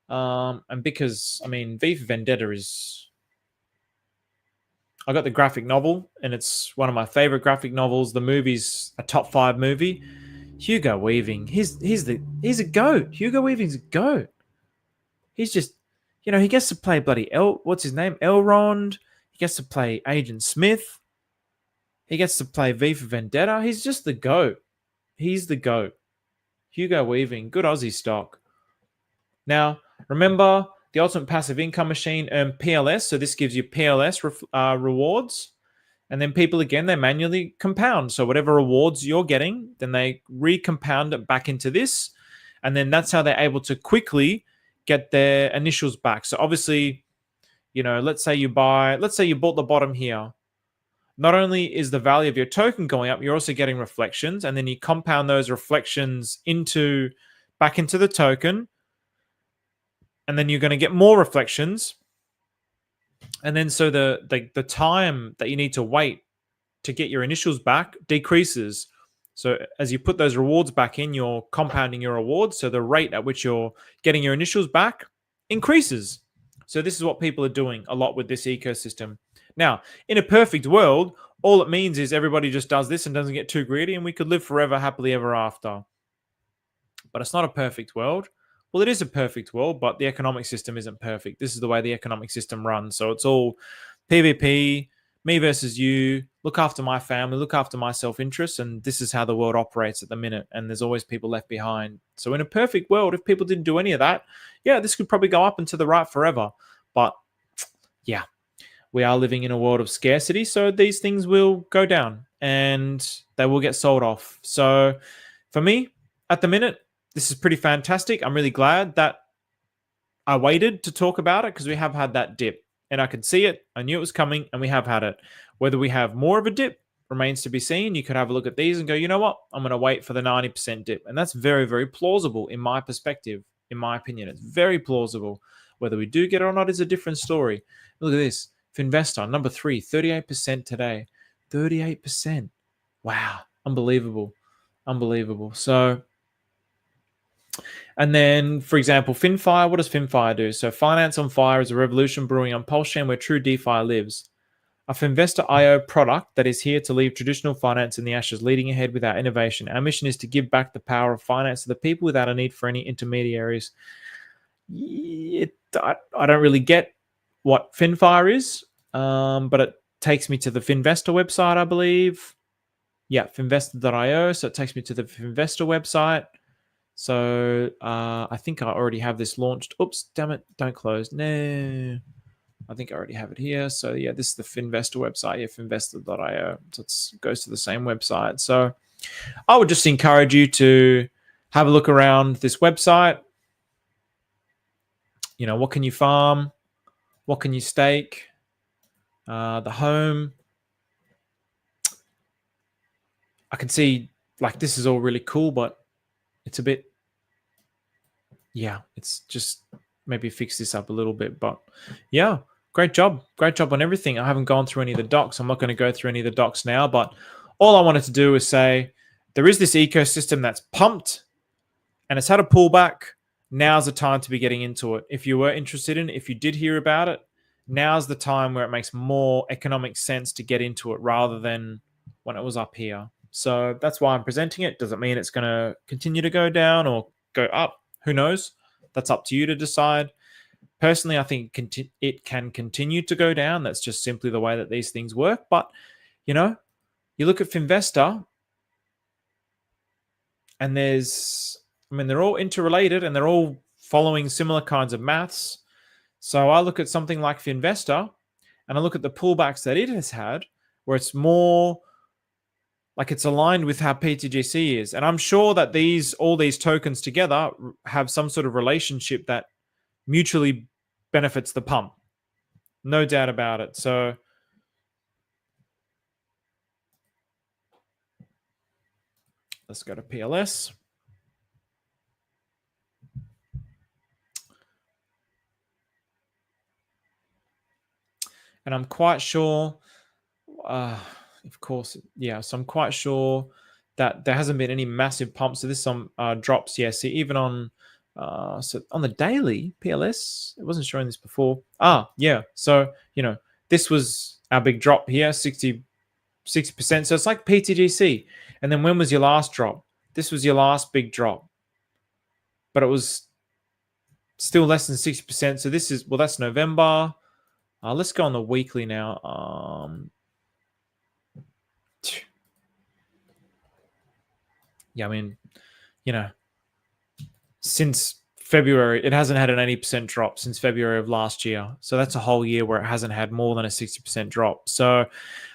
S1: and because I mean, V for Vendetta is. I got the graphic novel, and it's one of my favorite graphic novels. The movie's a top 5 movie. Hugo Weaving, he's a goat. Hugo Weaving's a goat. He's just, he gets to play bloody what's his name? Elrond. He gets to play Agent Smith. He gets to play V for Vendetta. He's just the GOAT. He's the GOAT. Hugo Weaving, good Aussie stock. Now, remember, the Ultimate Passive Income Machine earned PLS. So this gives you PLS rewards. And then people, again, they manually compound. So whatever rewards you're getting, then they recompound it back into this. And then that's how they're able to quickly get their initials back. So obviously, let's say you bought the bottom here. Not only is the value of your token going up, you're also getting reflections, and then you compound those reflections back into the token, and then you're going to get more reflections. And then so the time that you need to wait to get your initials back decreases. So as you put those rewards back in, you're compounding your rewards. So the rate at which you're getting your initials back increases. So this is what people are doing a lot with this ecosystem. Now, in a perfect world, all it means is everybody just does this and doesn't get too greedy, and we could live forever, happily ever after. But it's not a perfect world. Well, it is a perfect world, but the economic system isn't perfect. This is the way the economic system runs. So it's all PvP, me versus you, look after my family, look after my self-interest, and this is how the world operates at the minute, and there's always people left behind. So in a perfect world, if people didn't do any of that, yeah, this could probably go up and to the right forever. But yeah, we are living in a world of scarcity, so these things will go down and they will get sold off. So for me, at the minute, this is pretty fantastic. I'm really glad that I waited to talk about it because we have had that dip. And I could see it. I knew it was coming, and we have had it. Whether we have more of a dip remains to be seen. You could have a look at these and go, you know what? I'm going to wait for the 90% dip. And that's very, very plausible in my perspective. In my opinion, it's very plausible. Whether we do get it or not is a different story. Look at this. Finvesta, number 3, 38% today. 38%. Wow. Unbelievable. Unbelievable. So, and then, for example, Finfire, what does Finfire do? So Finance on Fire is a revolution brewing on Pulsechain where true DeFi lives. A Finvesta IO product that is here to leave traditional finance in the ashes, leading ahead with our innovation. Our mission is to give back the power of finance to the people without a need for any intermediaries. I don't really get what Finfire is, but it takes me to the Finvesta website, I believe. Yeah, finvesta.io. So it takes me to the Finvesta website. So I think I already have this launched. Oops, damn it. Don't close. No. I think I already have it here. So yeah, this is the Finvesta website. Yeah, finvesta.io. So it goes to the same website. So I would just encourage you to have a look around this website. What can you farm? What can you stake? The home. I can see this is all really cool, but it's a bit, it's just maybe fix this up a little bit. But yeah, great job on everything. I haven't gone through any of the docs. I'm not going to go through any of the docs now, but all I wanted to do is say there is this ecosystem that's pumped and it's had a pullback. Now's the time to be getting into it. If you were interested in it, if you did hear about it, now's the time where it makes more economic sense to get into it rather than when it was up here. So that's why I'm presenting it. Does it mean it's going to continue to go down or go up? Who knows? That's up to you to decide. Personally, I think it can continue to go down. That's just simply the way that these things work. But, you look at Finvesta and they're all interrelated and they're all following similar kinds of maths. So I look at something like Finvesta and I look at the pullbacks that it has had where it's more it's aligned with how PTGC is. And I'm sure that all these tokens together have some sort of relationship that mutually benefits the pump. No doubt about it. So let's go to PLS. And I'm quite sure, of course, yeah. So I'm quite sure that there hasn't been any massive pumps. So this some drops. Yeah. See, even on so on the daily PLS, it wasn't showing this before. Yeah. So this was our big drop here, 60%. So it's like PTGC. And then when was your last drop? This was your last big drop, but it was still less than 60%. So this is, well, that's November. Let's go on the weekly now. Yeah, I mean, since February, it hasn't had an 80% drop since February of last year. So that's a whole year where it hasn't had more than a 60% drop. So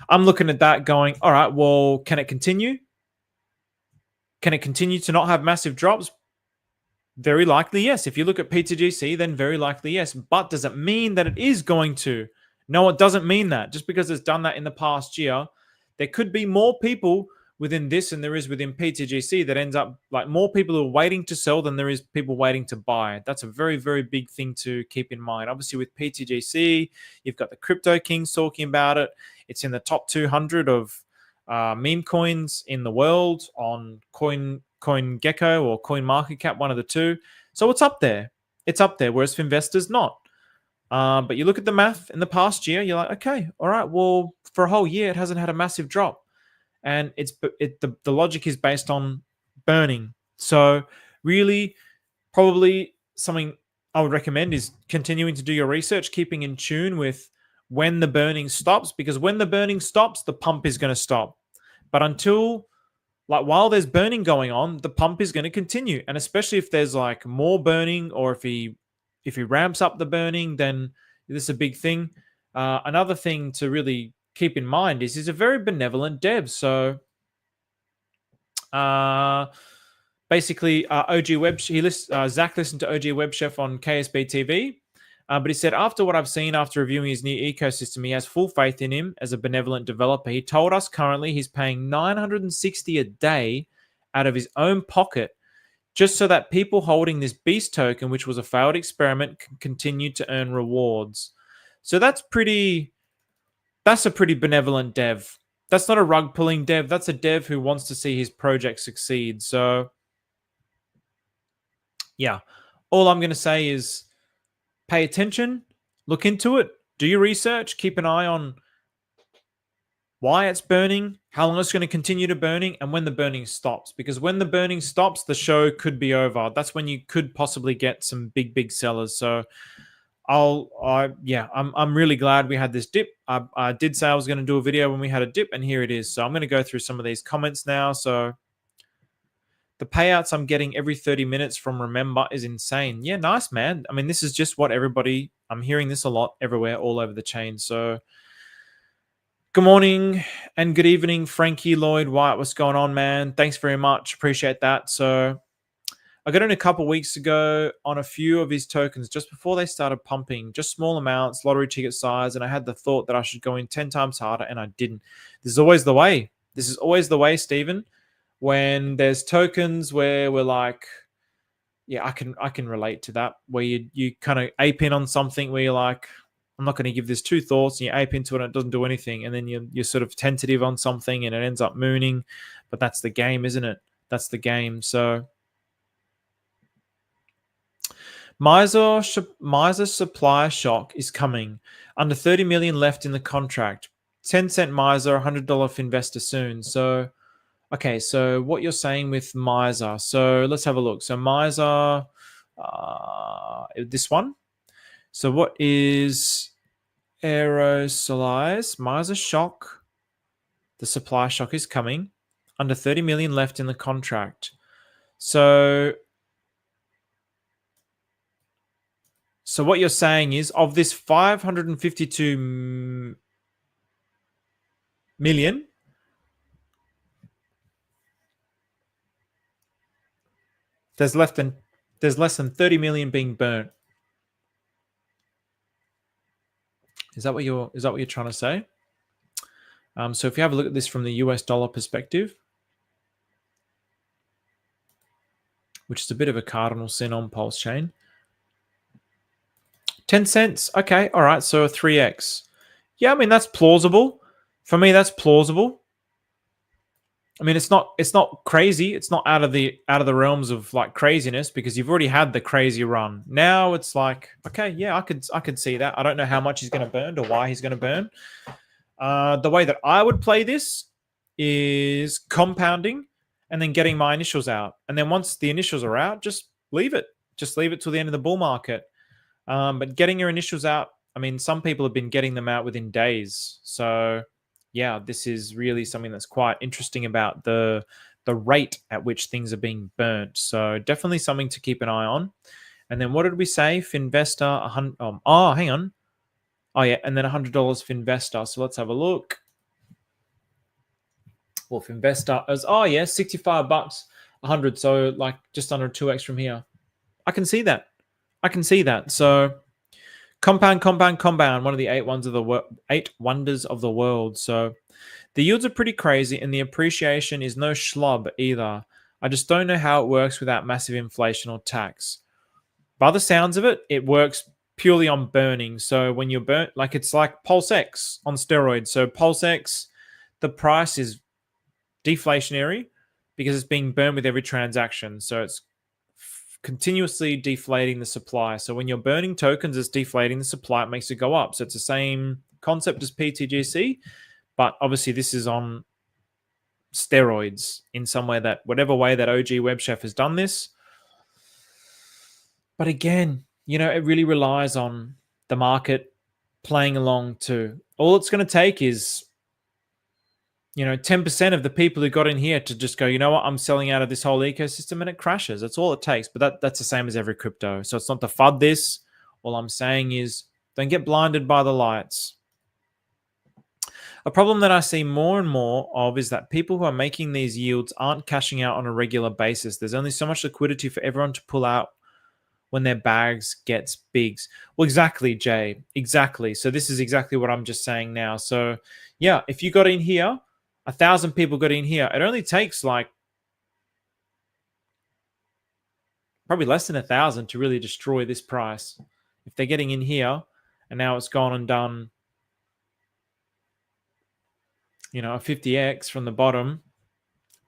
S1: I'm looking at that going, all right, well, can it continue? Can it continue to not have massive drops? Very likely, yes. If you look at PTGC, then very likely, yes. But does it mean that it is going to? No, it doesn't mean that. Just because it's done that in the past year, there could be more people within this than there is within PTGC that ends up like more people who are waiting to sell than there is people waiting to buy. That's a very, very big thing to keep in mind. Obviously, with PTGC, you've got the Crypto Kings talking about it. It's in the top 200 of meme coins in the world on CoinGecko or CoinMarketCap, one of the two. So it's up there. It's up there, whereas Finvesta's not. But you look at the math in the past year, you're like, okay, all right, well, for a whole year, it hasn't had a massive drop. And the logic is based on burning. So really, probably something I would recommend is continuing to do your research, keeping in tune with when the burning stops, because when the burning stops, the pump is going to stop. But while there's burning going on, the pump is going to continue. And especially if there's like more burning, or if he ramps up the burning, then this is a big thing. Another thing to really keep in mind is he's a very benevolent dev. So basically, Zach listened to OGWebChef on KSB TV. But he said, after what I've seen after reviewing his new ecosystem, he has full faith in him as a benevolent developer. He told us currently he's paying $960 a day out of his own pocket just so that people holding this beast token, which was a failed experiment, can continue to earn rewards. So that's a pretty benevolent dev. That's not a rug pulling dev. That's a dev who wants to see his project succeed. So yeah, all I'm going to say is, pay attention, look into it, do your research, keep an eye on why it's burning, how long it's going to continue to burning, and when the burning stops. Because when the burning stops, the show could be over. That's when you could possibly get some big sellers. So I'm really glad we had this dip. I did say I was going to do a video when we had a dip, and here it is. So I'm going to go through some of these comments now. So the payouts I'm getting every 30 minutes from Remember is insane. Yeah, nice, man. I mean, this is just what I'm hearing this a lot everywhere, all over the chain. So good morning and good evening, Frankie Lloyd White. What's going on, man? Thanks very much. Appreciate that. So I got in a couple weeks ago on a few of his tokens just before they started pumping, just small amounts, lottery ticket size, and I had the thought that I should go in 10 times harder, and I didn't. This is always the way. This is always the way, Stephen. When there's tokens where we're like, yeah, I can relate to that, where you kind of ape in on something where you're like, I'm not going to give this two thoughts, and you ape into it and it doesn't do anything, and then you're sort of tentative on something and it ends up mooning. But that's the game, isn't it? That's the game. So Miser supply shock is coming. Under 30 million left in the contract. 10-cent Miser, $100 Finvesta soon. So okay, so what you're saying with Miser. So let's have a look. So Miser, this one. So what is aerosolize? Miser shock. The supply shock is coming. Under 30 million left in the contract. So what you're saying is, of this 552 million, there's less than 30 million being burnt. Is that what you're trying to say? So if you have a look at this from the US dollar perspective, which is a bit of a cardinal sin on Pulsechain, 10 cents. Okay, all right. So a 3x. Yeah, I mean, that's plausible. For me, that's plausible. I mean, it's not crazy. It's not out of the realms of like craziness, because you've already had the crazy run. Now it's like, okay, yeah, I could see that. I don't know how much he's going to burn or why he's going to burn. The way that I would play this is compounding and then getting my initials out. And then once the initials are out, just leave it. Just leave it till the end of the bull market. But getting your initials out, I mean, some people have been getting them out within days. So yeah, this is really something that's quite interesting about the rate at which things are being burnt. So definitely something to keep an eye on. And then what did we say? Finvesta, hang on. Oh yeah, and then $100 Finvesta. So let's have a look. Well, Finvesta is, oh yeah, $65, 100. So like just under 2x from here. I can see that. So compound, one of the eight wonders of the world. So the yields are pretty crazy, and the appreciation is no schlub either. I just don't know how it works without massive inflation or tax. By the sounds of it, it works purely on burning. So when you're burnt, like it's like Pulsex on steroids. So Pulsex, the price is deflationary because it's being burned with every transaction. So it's continuously deflating the supply. So when you're burning tokens, it's deflating the supply. It makes it go up. So it's the same concept as PTGC, but obviously this is on steroids in some way, that whatever way that OGWebChef has done this. But again, you know, it really relies on the market playing along too. All it's going to take is, you know, 10% of the people who got in here to just go, you know what, I'm selling out of this whole ecosystem, and it crashes. That's all it takes. But that's the same as every crypto. So it's not to FUD this. All I'm saying is don't get blinded by the lights. A problem that I see more and more of is that people who are making these yields aren't cashing out on a regular basis. There's only so much liquidity for everyone to pull out when their bags gets bigs. Well, exactly, Jay. Exactly. So this is exactly what I'm just saying now. So yeah, if you got in here, 1,000 people got in here, it only takes like probably less than 1,000 to really destroy this price. If they're getting in here and now it's gone and done, you know, a 50x from the bottom,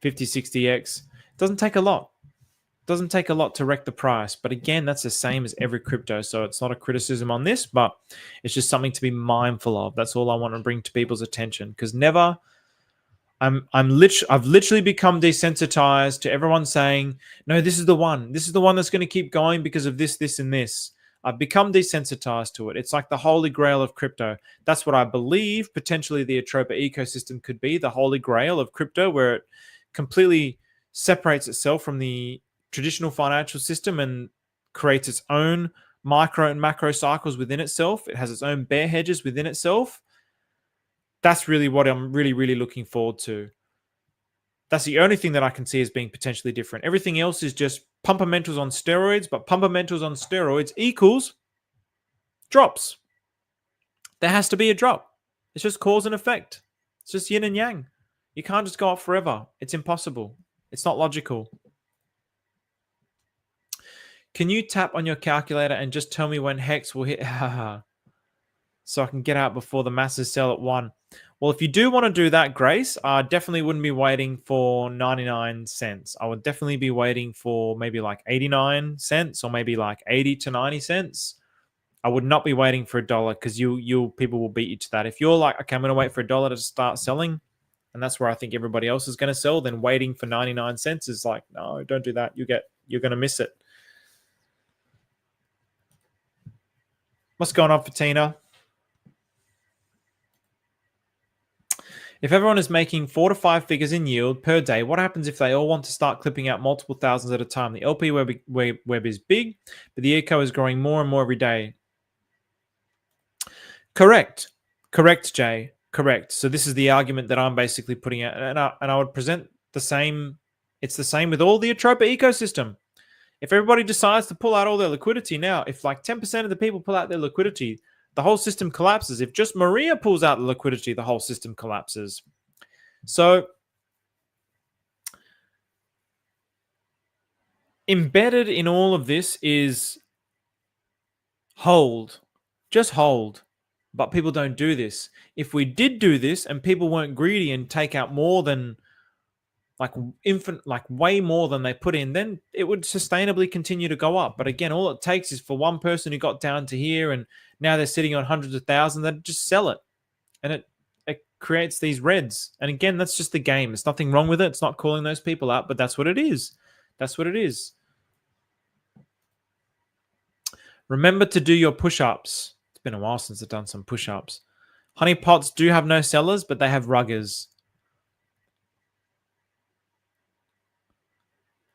S1: 50, 60x, it doesn't take a lot. It doesn't take a lot to wreck the price. But again, that's the same as every crypto. So it's not a criticism on this, but it's just something to be mindful of. That's all I want to bring to people's attention, because I've literally become desensitized to everyone saying, no, this is the one. This is the one that's going to keep going because of this, this, and this. I've become desensitized to it. It's like the holy grail of crypto. That's what I believe potentially the Atropa ecosystem could be, the holy grail of crypto, where it completely separates itself from the traditional financial system and creates its own micro and macro cycles within itself. It has its own bear hedges within itself. That's really what I'm really, really looking forward to. That's the only thing that I can see as being potentially different. Everything else is just pumpamentals on steroids, but pumpamentals on steroids equals drops. There has to be a drop. It's just cause and effect. It's just yin and yang. You can't just go up forever. It's impossible. It's not logical. Can you tap on your calculator and just tell me when Hex will hit? So I can get out before the masses sell at 1. Well, if you do want to do that, Grace, I definitely wouldn't be waiting for 99 cents. I would definitely be waiting for maybe like 89 cents or maybe like 80 to 90 cents. I would not be waiting for $1, because people will beat you to that. If you're like, okay, I'm going to wait for $1 to start selling, and that's where I think everybody else is going to sell, then waiting for 99 cents is like, no, don't do that. You're going to miss it. What's going on, Fatina? If everyone is making 4 to 5 figures in yield per day, what happens if they all want to start clipping out multiple thousands at a time? The LP web is big, but the eco is growing more and more every day. Correct, Jay. Correct. So this is the argument that I'm basically putting out, and I would present the same. It's the same with all the Atropa ecosystem. If everybody decides to pull out all their liquidity now, if like 10% of the people pull out their liquidity, the whole system collapses. If just Maria pulls out the liquidity, the whole system collapses. So embedded in all of this is hold. Just hold. But people don't do this. If we did do this and people weren't greedy and take out more than way more than they put in, then it would sustainably continue to go up. But again, all it takes is for one person who got down to here and now they're sitting on hundreds of thousands, that just sell it. And it creates these reds. And again, that's just the game. There's nothing wrong with it. It's not calling those people out, but that's what it is. That's what it is. Remember to do your push-ups. It's been a while since I've done some push-ups. Honeypots do have no sellers, but they have ruggers.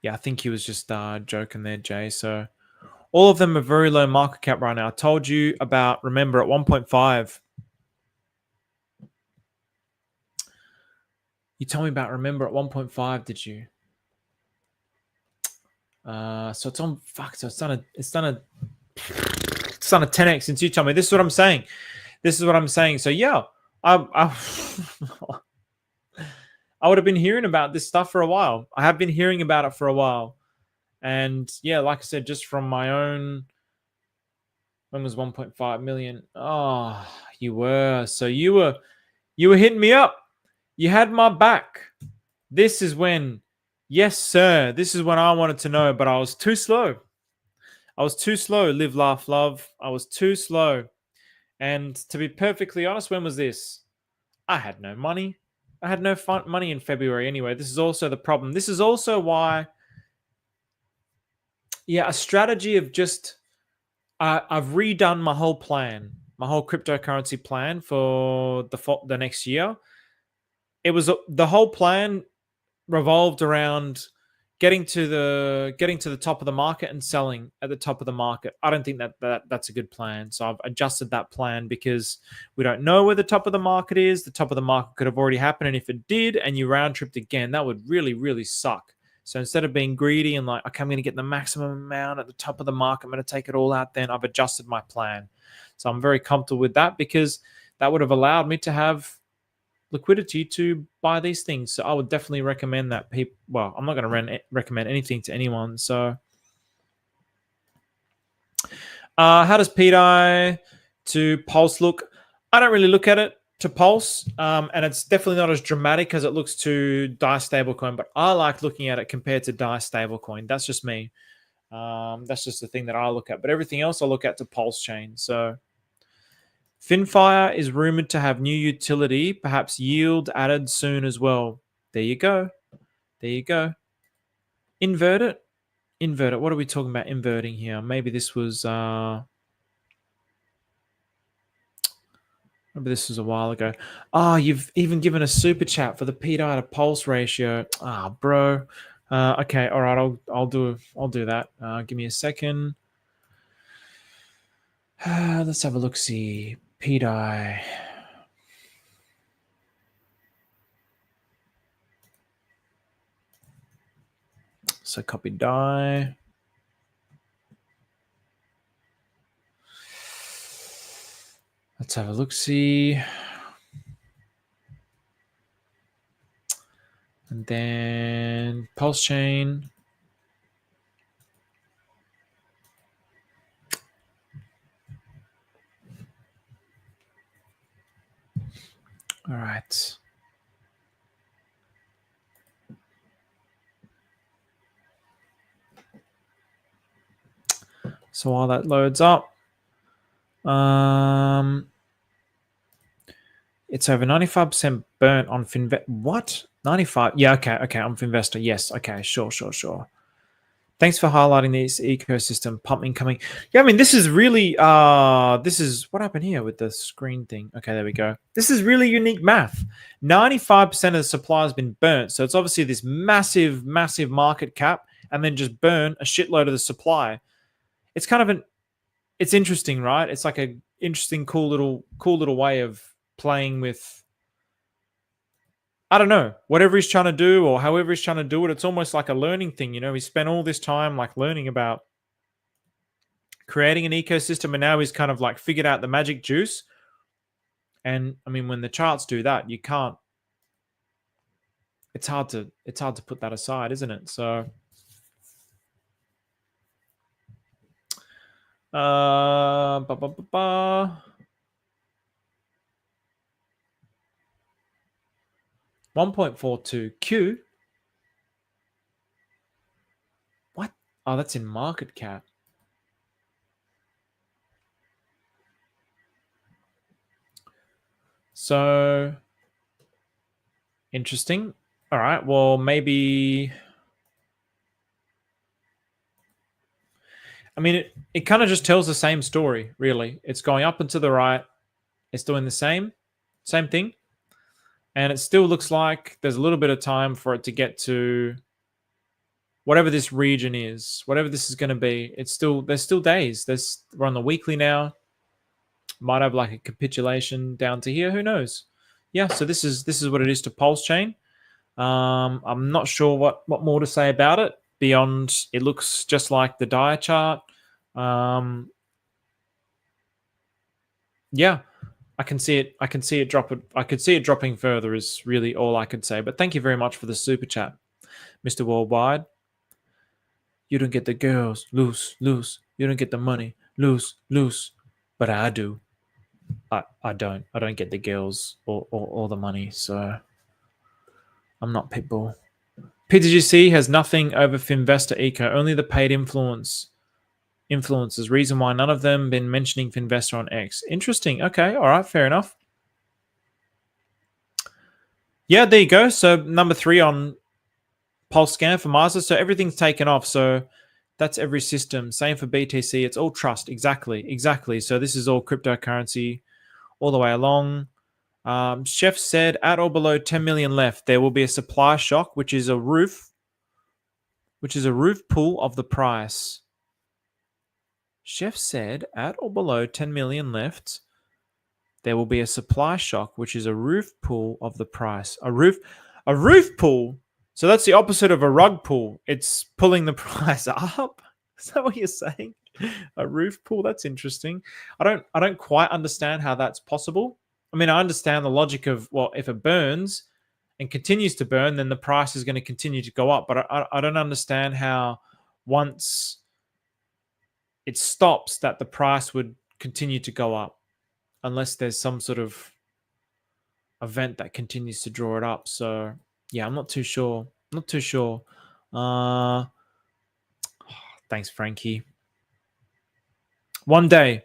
S1: Yeah, I think he was just joking there, Jay. So all of them are very low market cap right now. I told you about, remember, at 1.5. You told me about remember at 1.5, did you? So it's on, so it's done a 10x since you told me. This is what I'm saying. So yeah, I would have been hearing about this stuff for a while. I have been hearing about it for a while. And yeah, like I said, just from my own, when was 1.5 million? Oh, you were. So you were hitting me up. You had my back. This is when, yes, sir. This is when I wanted to know, but I was too slow. Live, laugh, love. I was too slow. And to be perfectly honest, when was this? I had no money. I had no money in February anyway. This is also the problem. This is also why, yeah, a strategy of just, I've redone my whole plan, my whole cryptocurrency plan for the next year. It was the whole plan revolved around getting to the top of the market and selling at the top of the market. I don't think that's a good plan. So I've adjusted that plan because we don't know where the top of the market is. The top of the market could have already happened. And if it did and you round tripped again, that would really, really suck. So instead of being greedy and like, okay, I'm going to get the maximum amount at the top of the market, I'm going to take it all out, then I've adjusted my plan. So I'm very comfortable with that because that would have allowed me to have liquidity to buy these things. So I would definitely recommend that people, well, I'm not going to recommend anything to anyone. So how does Pt I to Pulse look? I don't really look at it to Pulse, and it's definitely not as dramatic as it looks to DAI stablecoin, but I like looking at it compared to DAI stablecoin. That's just me. That's just the thing that I look at, but everything else I look at to Pulsechain. So Finfire is rumored to have new utility, perhaps yield added soon as well. There you go. Invert it. What are we talking about inverting here? Maybe this was maybe this was a while ago. Oh, you've even given a super chat for the Pt I to Pulse ratio. Ah, bro. Okay, all right. I'll do that. Give me a second. Let's have a look. See Pt I. So copy DAI. Let's have a look. See. And then Pulsechain. All right. So while that loads up, it's over 95% burnt on Finvesta. What? 95? Yeah, okay, on Finvesta. Yes, okay, sure. Thanks for highlighting this ecosystem pumping coming. Yeah, I mean, this is really, this is, what happened here with the screen thing? Okay, there we go. This is really unique math. 95% of the supply has been burnt. So it's obviously this massive, massive market cap and then just burn a shitload of the supply. It's kind of it's interesting, right? It's like a interesting, cool little way of playing with, I don't know, whatever he's trying to do or however he's trying to do it. It's almost like a learning thing. You know, he spent all this time like learning about creating an ecosystem, and now he's kind of like figured out the magic juice. And I mean, when the charts do that, you can't, it's hard to put that aside, isn't it? So 1.42Q. What? Oh, that's in market cap. So interesting. All right. Well, maybe. I mean, it kind of just tells the same story, really. It's going up and to the right. It's doing the same thing. And it still looks like there's a little bit of time for it to get to whatever this region is, whatever this is going to be. There's still days. We're on the weekly now. Might have like a capitulation down to here. Who knows? Yeah. So this is what it is to Pulsechain. I'm not sure what more to say about it beyond it looks just like the dia chart. Yeah, I can see it. I can see it drop. I could see it dropping further. Is really all I could say. But thank you very much for the super chat, Mr. Worldwide. You don't get the girls, loose. You don't get the money, loose. But I do. I don't. I don't get the girls or the money. So I'm not Pitbull. PTGC has nothing over Finvesta Eco. Only the paid influencers. Reason why none of them been mentioning Finvesta on X. Interesting. Okay. All right. Fair enough. Yeah, there you go. So number 3 on Pulse Scan for Masa. So everything's taken off. So that's every system. Same for BTC. It's all trust. Exactly. So this is all cryptocurrency all the way along. Chef said at or below 10 million left, there will be a supply shock, which is a roof pull of the price. Chef said at or below 10 million left, there will be a supply shock, which is a roof pull of the price. A roof pull. So that's the opposite of a rug pull. It's pulling the price up. Is that what you're saying? A roof pull? That's interesting. I don't quite understand how that's possible. I mean, I understand the logic of, well, if it burns and continues to burn, then the price is going to continue to go up. But I don't understand how once it stops that the price would continue to go up unless there's some sort of event that continues to draw it up. So yeah, I'm not too sure. Thanks, Frankie. One day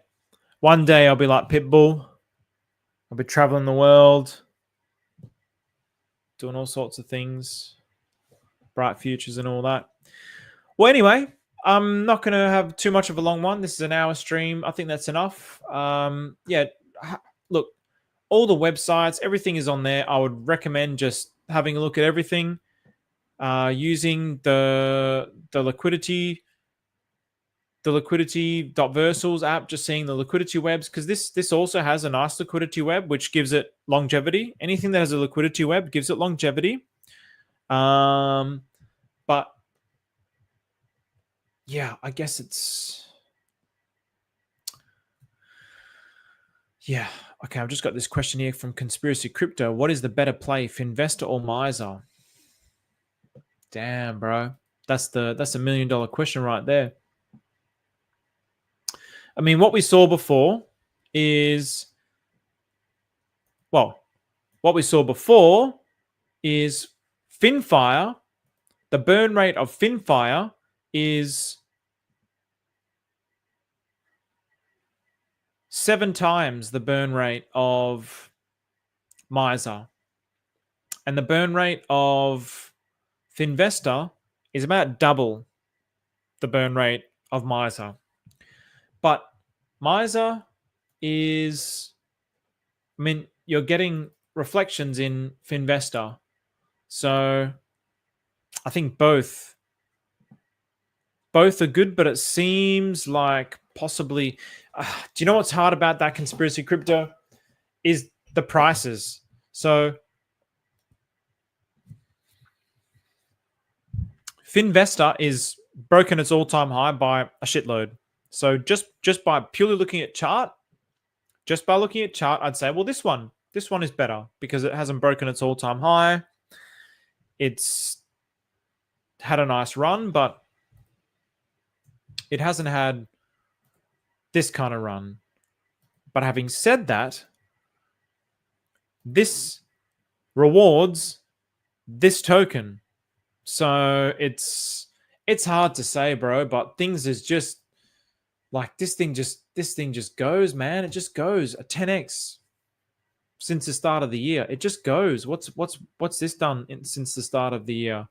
S1: I'll be like Pitbull. I'll be traveling the world, doing all sorts of things, bright futures and all that. Well, anyway, I'm not going to have too much of a long one. This is an hour stream. I think that's enough. Yeah, look, all the websites, everything is on there. I would recommend just having a look at everything, using the liquidity.versals app, just seeing the liquidity webs, because this also has a nice liquidity web, which gives it longevity. Anything that has a liquidity web gives it longevity. But yeah, I guess it's... Yeah. Okay, I've just got this question here from Conspiracy Crypto. What is the better play, Finvesta or Miser? Damn, bro. That's a $1 million question right there. I mean, what we saw before is... Well, what we saw before is Finfire. The burn rate of Finfire is 7 times the burn rate of Miser. And the burn rate of Finvesta is about double the burn rate of Miser. But Miser is... I mean, you're getting reflections in Finvesta. So I think both are good, but it seems like possibly... do you know what's hard about that, Conspiracy Crypto? Is the prices. So Finvesta is broken its all-time high by a shitload. So just by purely looking at chart, I'd say, well, this one is better because it hasn't broken its all-time high. It's had a nice run, but it hasn't had this kind of run. But having said that, this rewards this token. So it's hard to say, bro, but things is just like this thing just goes, man. It just goes a 10x since the start of the year. It just goes. What's this done since the start of the year?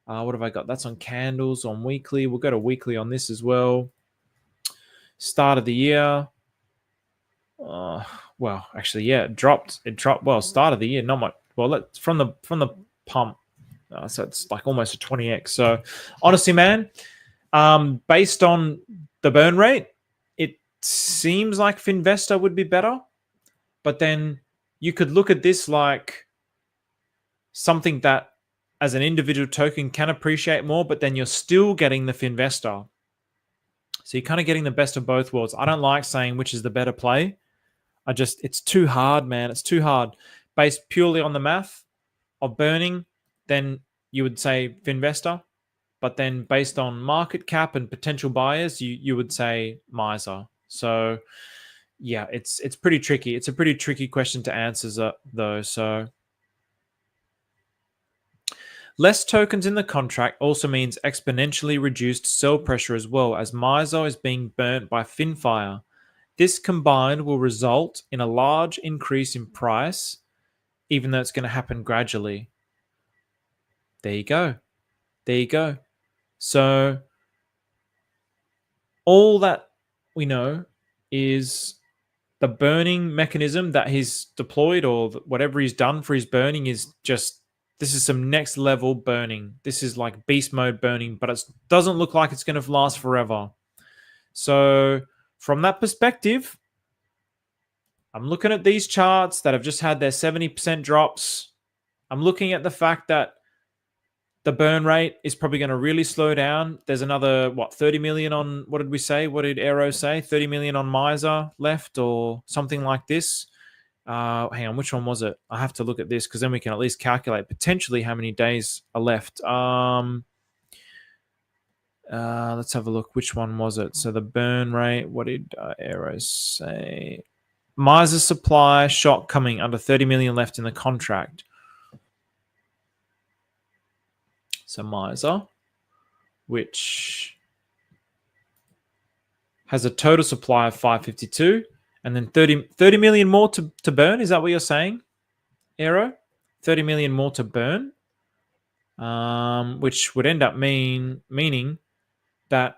S1: What have I got? That's on candles, on weekly. We'll go to weekly on this as well. Start of the year. Well, actually, yeah, it dropped. Well, start of the year, not much. Well, from the pump. So it's like almost a 20x. So honestly, man, based on the burn rate, it seems like Finvesta would be better. But then you could look at this like something that as an individual token can appreciate more, but then you're still getting the Finvesta. So you're kind of getting the best of both worlds. I don't like saying which is the better play. It's too hard, man. It's too hard. Based purely on the math of burning, then you would say Finvesta. But then based on market cap and potential buyers, you would say Miser. So yeah, it's pretty tricky. It's a pretty tricky question to answer though. So less tokens in the contract also means exponentially reduced sell pressure as well, as Miser is being burnt by Finfire. This combined will result in a large increase in price, even though it's going to happen gradually. There you go. There you go. So all that we know is the burning mechanism that he's deployed or whatever he's done for his burning is just, this is some next level burning. This is like beast mode burning, but it doesn't look like it's going to last forever. So from that perspective, I'm looking at these charts that have just had their 70% drops. I'm looking at the fact that the burn rate is probably going to really slow down. There's another, 30 million on, what did we say? What did Aero say? 30 million on Miser left or something like this. Hang on, which one was it? I have to look at this because then we can at least calculate potentially how many days are left. Let's have a look. Which one was it? So the burn rate, what did Aero say? Miser supply shock coming under 30 million left in the contract. So Miser, which has a total supply of 552 and then 30 million more to burn. Is that what you're saying, Aero? 30 million more to burn, which would end up meaning that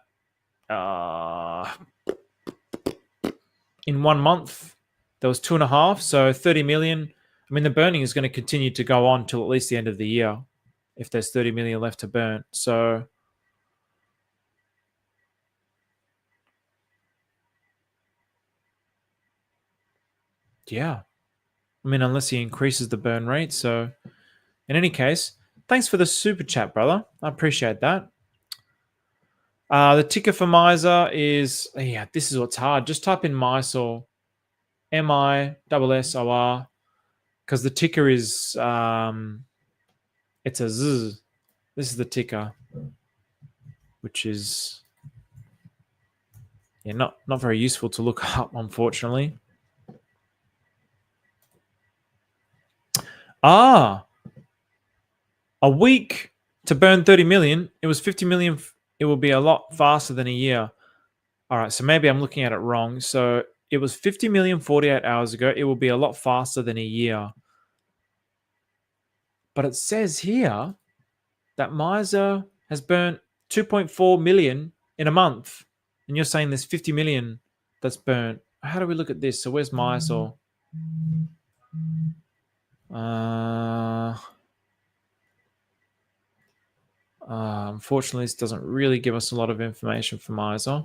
S1: in 1 month there was 2.5, so 30 million. I mean, the burning is going to continue to go on till at least the end of the year if there's 30 million left to burn. So yeah, I mean, unless he increases the burn rate. So in any case, thanks for the super chat, brother. I appreciate that. The ticker for Miser is, this is what's hard. Just type in Mysore, MISSOR, because the ticker is, it's a Z. This is the ticker, which is, not very useful to look up, unfortunately. A week to burn 30 million. It was 50 million. It will be a lot faster than a year. All right, so maybe I'm looking at it wrong. So it was 50 million 48 hours ago. It will be a lot faster than a year. But it says here that Miser has burnt 2.4 million in a month. And you're saying there's 50 million that's burnt. How do we look at this? So where's Miser? Unfortunately, this doesn't really give us a lot of information for Miser.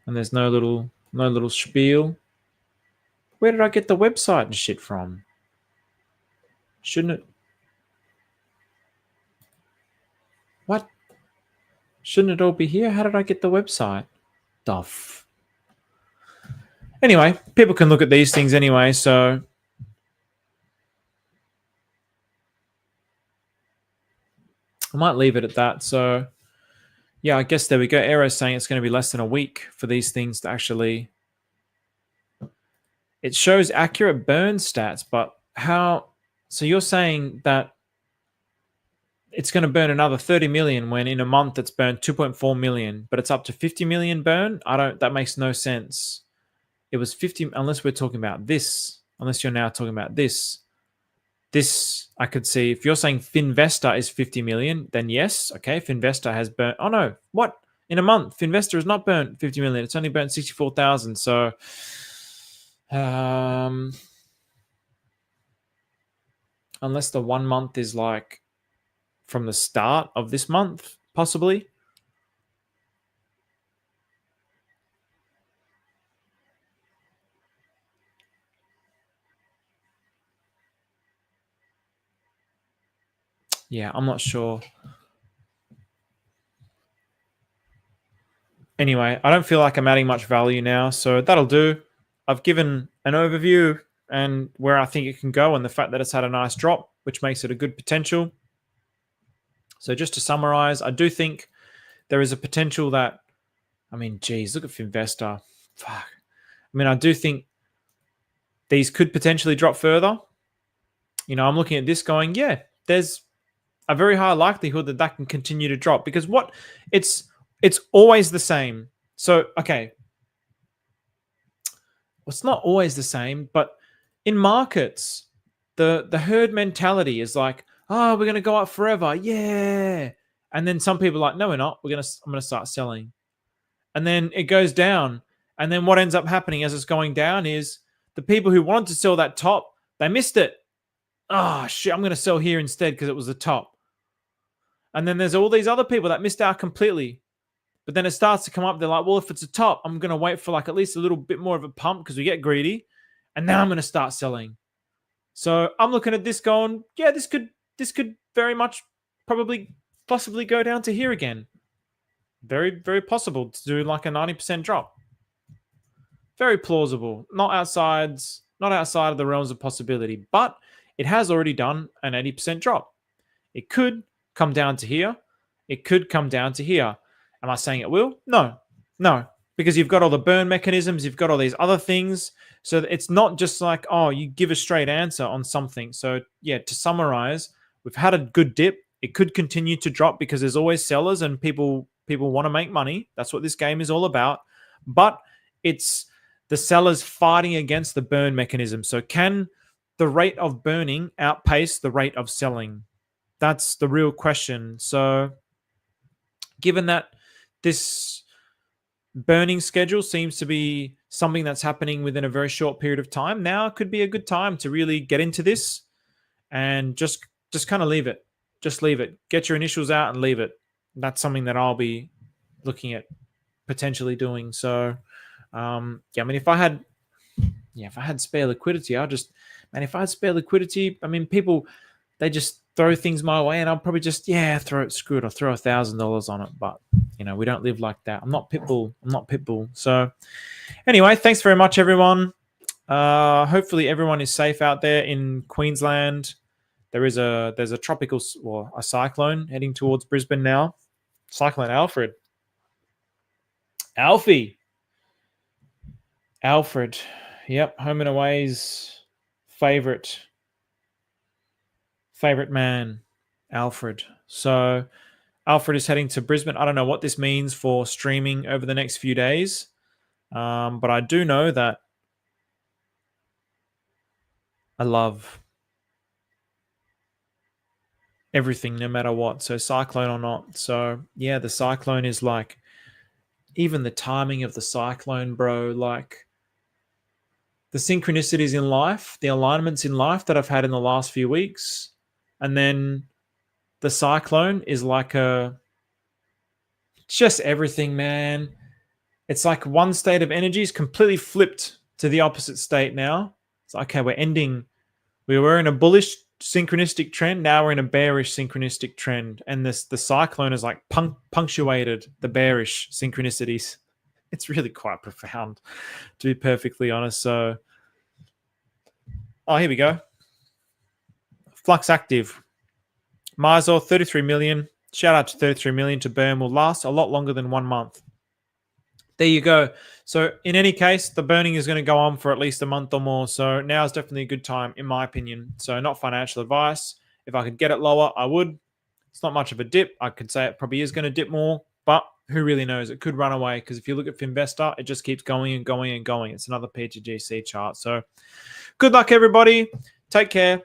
S1: And there's no little spiel. Where did I get the website and shit from? Shouldn't it? What? Shouldn't it all be here? How did I get the website? Duff. Anyway, people can look at these things anyway, so I might leave it at that. So yeah, I guess there we go. Aero's saying it's going to be less than a week for these things to actually... It shows accurate burn stats, but how So you're saying that it's going to burn another 30 million when in a month it's burned 2.4 million, but it's up to 50 million burn? That makes no sense. It was 50, unless we're talking about this, unless you're now talking about this. This I could see. If you're saying Finvesta is 50 million, then yes, okay, Finvesta has burnt. Oh no, what? In a month, Finvesta has not burnt 50 million. It's only burnt 64,000. So, unless the 1 month is like from the start of this month, possibly. Yeah, I'm not sure. Anyway, I don't feel like I'm adding much value now, so that'll do. I've given an overview and where I think it can go and the fact that it's had a nice drop, which makes it a good potential. So just to summarize, I do think there is a potential that, I mean, geez, look at Finvesta. Fuck. I mean, I do think these could potentially drop further. You know, I'm looking at this going, yeah, there's a very high likelihood that that can continue to drop because it's always the same. So, okay, it's not always the same, but in markets, the herd mentality is like, oh, we're going to go up forever. Yeah. And then some people are like, no, we're not. I'm going to start selling. And then it goes down. And then what ends up happening as it's going down is the people who wanted to sell that top, they missed it. Oh, shit, I'm going to sell here instead because it was the top. And then there's all these other people that missed out completely. But then it starts to come up. They're like, well, if it's a top, I'm going to wait for like at least a little bit more of a pump because we get greedy. And now I'm going to start selling. So I'm looking at this going, yeah, this could very much possibly go down to here again. Very, very possible to do like a 90% drop. Very plausible. Not outside of the realms of possibility, but it has already done an 80% drop. It could come down to here. It could come down to here. Am I saying it will? No, because you've got all the burn mechanisms. You've got all these other things. So it's not just like, oh, you give a straight answer on something. So yeah, to summarize, we've had a good dip. It could continue to drop because there's always sellers and people want to make money. That's what this game is all about. But it's the sellers fighting against the burn mechanism. So can the rate of burning outpace the rate of selling? That's the real question. So given that this burning schedule seems to be something that's happening within a very short period of time, now could be a good time to really get into this and just kind of leave it. Just leave it. Get your initials out and leave it. That's something that I'll be looking at potentially doing. So, yeah, I mean, if I had spare liquidity, if I had spare liquidity, I mean, people, they just throw things my way and I'll probably just, screw it. I'll throw $1,000 on it. But, you know, we don't live like that. I'm not Pitbull. So anyway, thanks very much, everyone. Hopefully everyone is safe out there in Queensland. There's a tropical or a cyclone heading towards Brisbane now. Cyclone Alfred. Alfred. Yep, home and away's favorite man, Alfred. So Alfred is heading to Brisbane. I don't know what this means for streaming over the next few days, but I do know that I love everything, no matter what. So cyclone or not. So yeah, the cyclone is like, even the timing of the cyclone, bro, like the synchronicities in life, the alignments in life that I've had in the last few weeks. And then the cyclone is like just everything, man. It's like one state of energy is completely flipped to the opposite state now. It's like, okay, we were in a bullish synchronistic trend. Now we're in a bearish synchronistic trend. And the cyclone is like punctuated the bearish synchronicities. It's really quite profound, to be perfectly honest. So, here we go. Flux active. Mysor, 33 million. Shout out to 33 million to burn. Will last a lot longer than 1 month. there you go. So in any case, the burning is going to go on for at least a month or more. So now is definitely a good time, in my opinion. So not financial advice. If I could get it lower, I would. It's not much of a dip. I could say it probably is going to dip more, but who really knows? It could run away because if you look at Finvesta, it just keeps going and going and going. It's another PTGC chart. So good luck, everybody. Take care.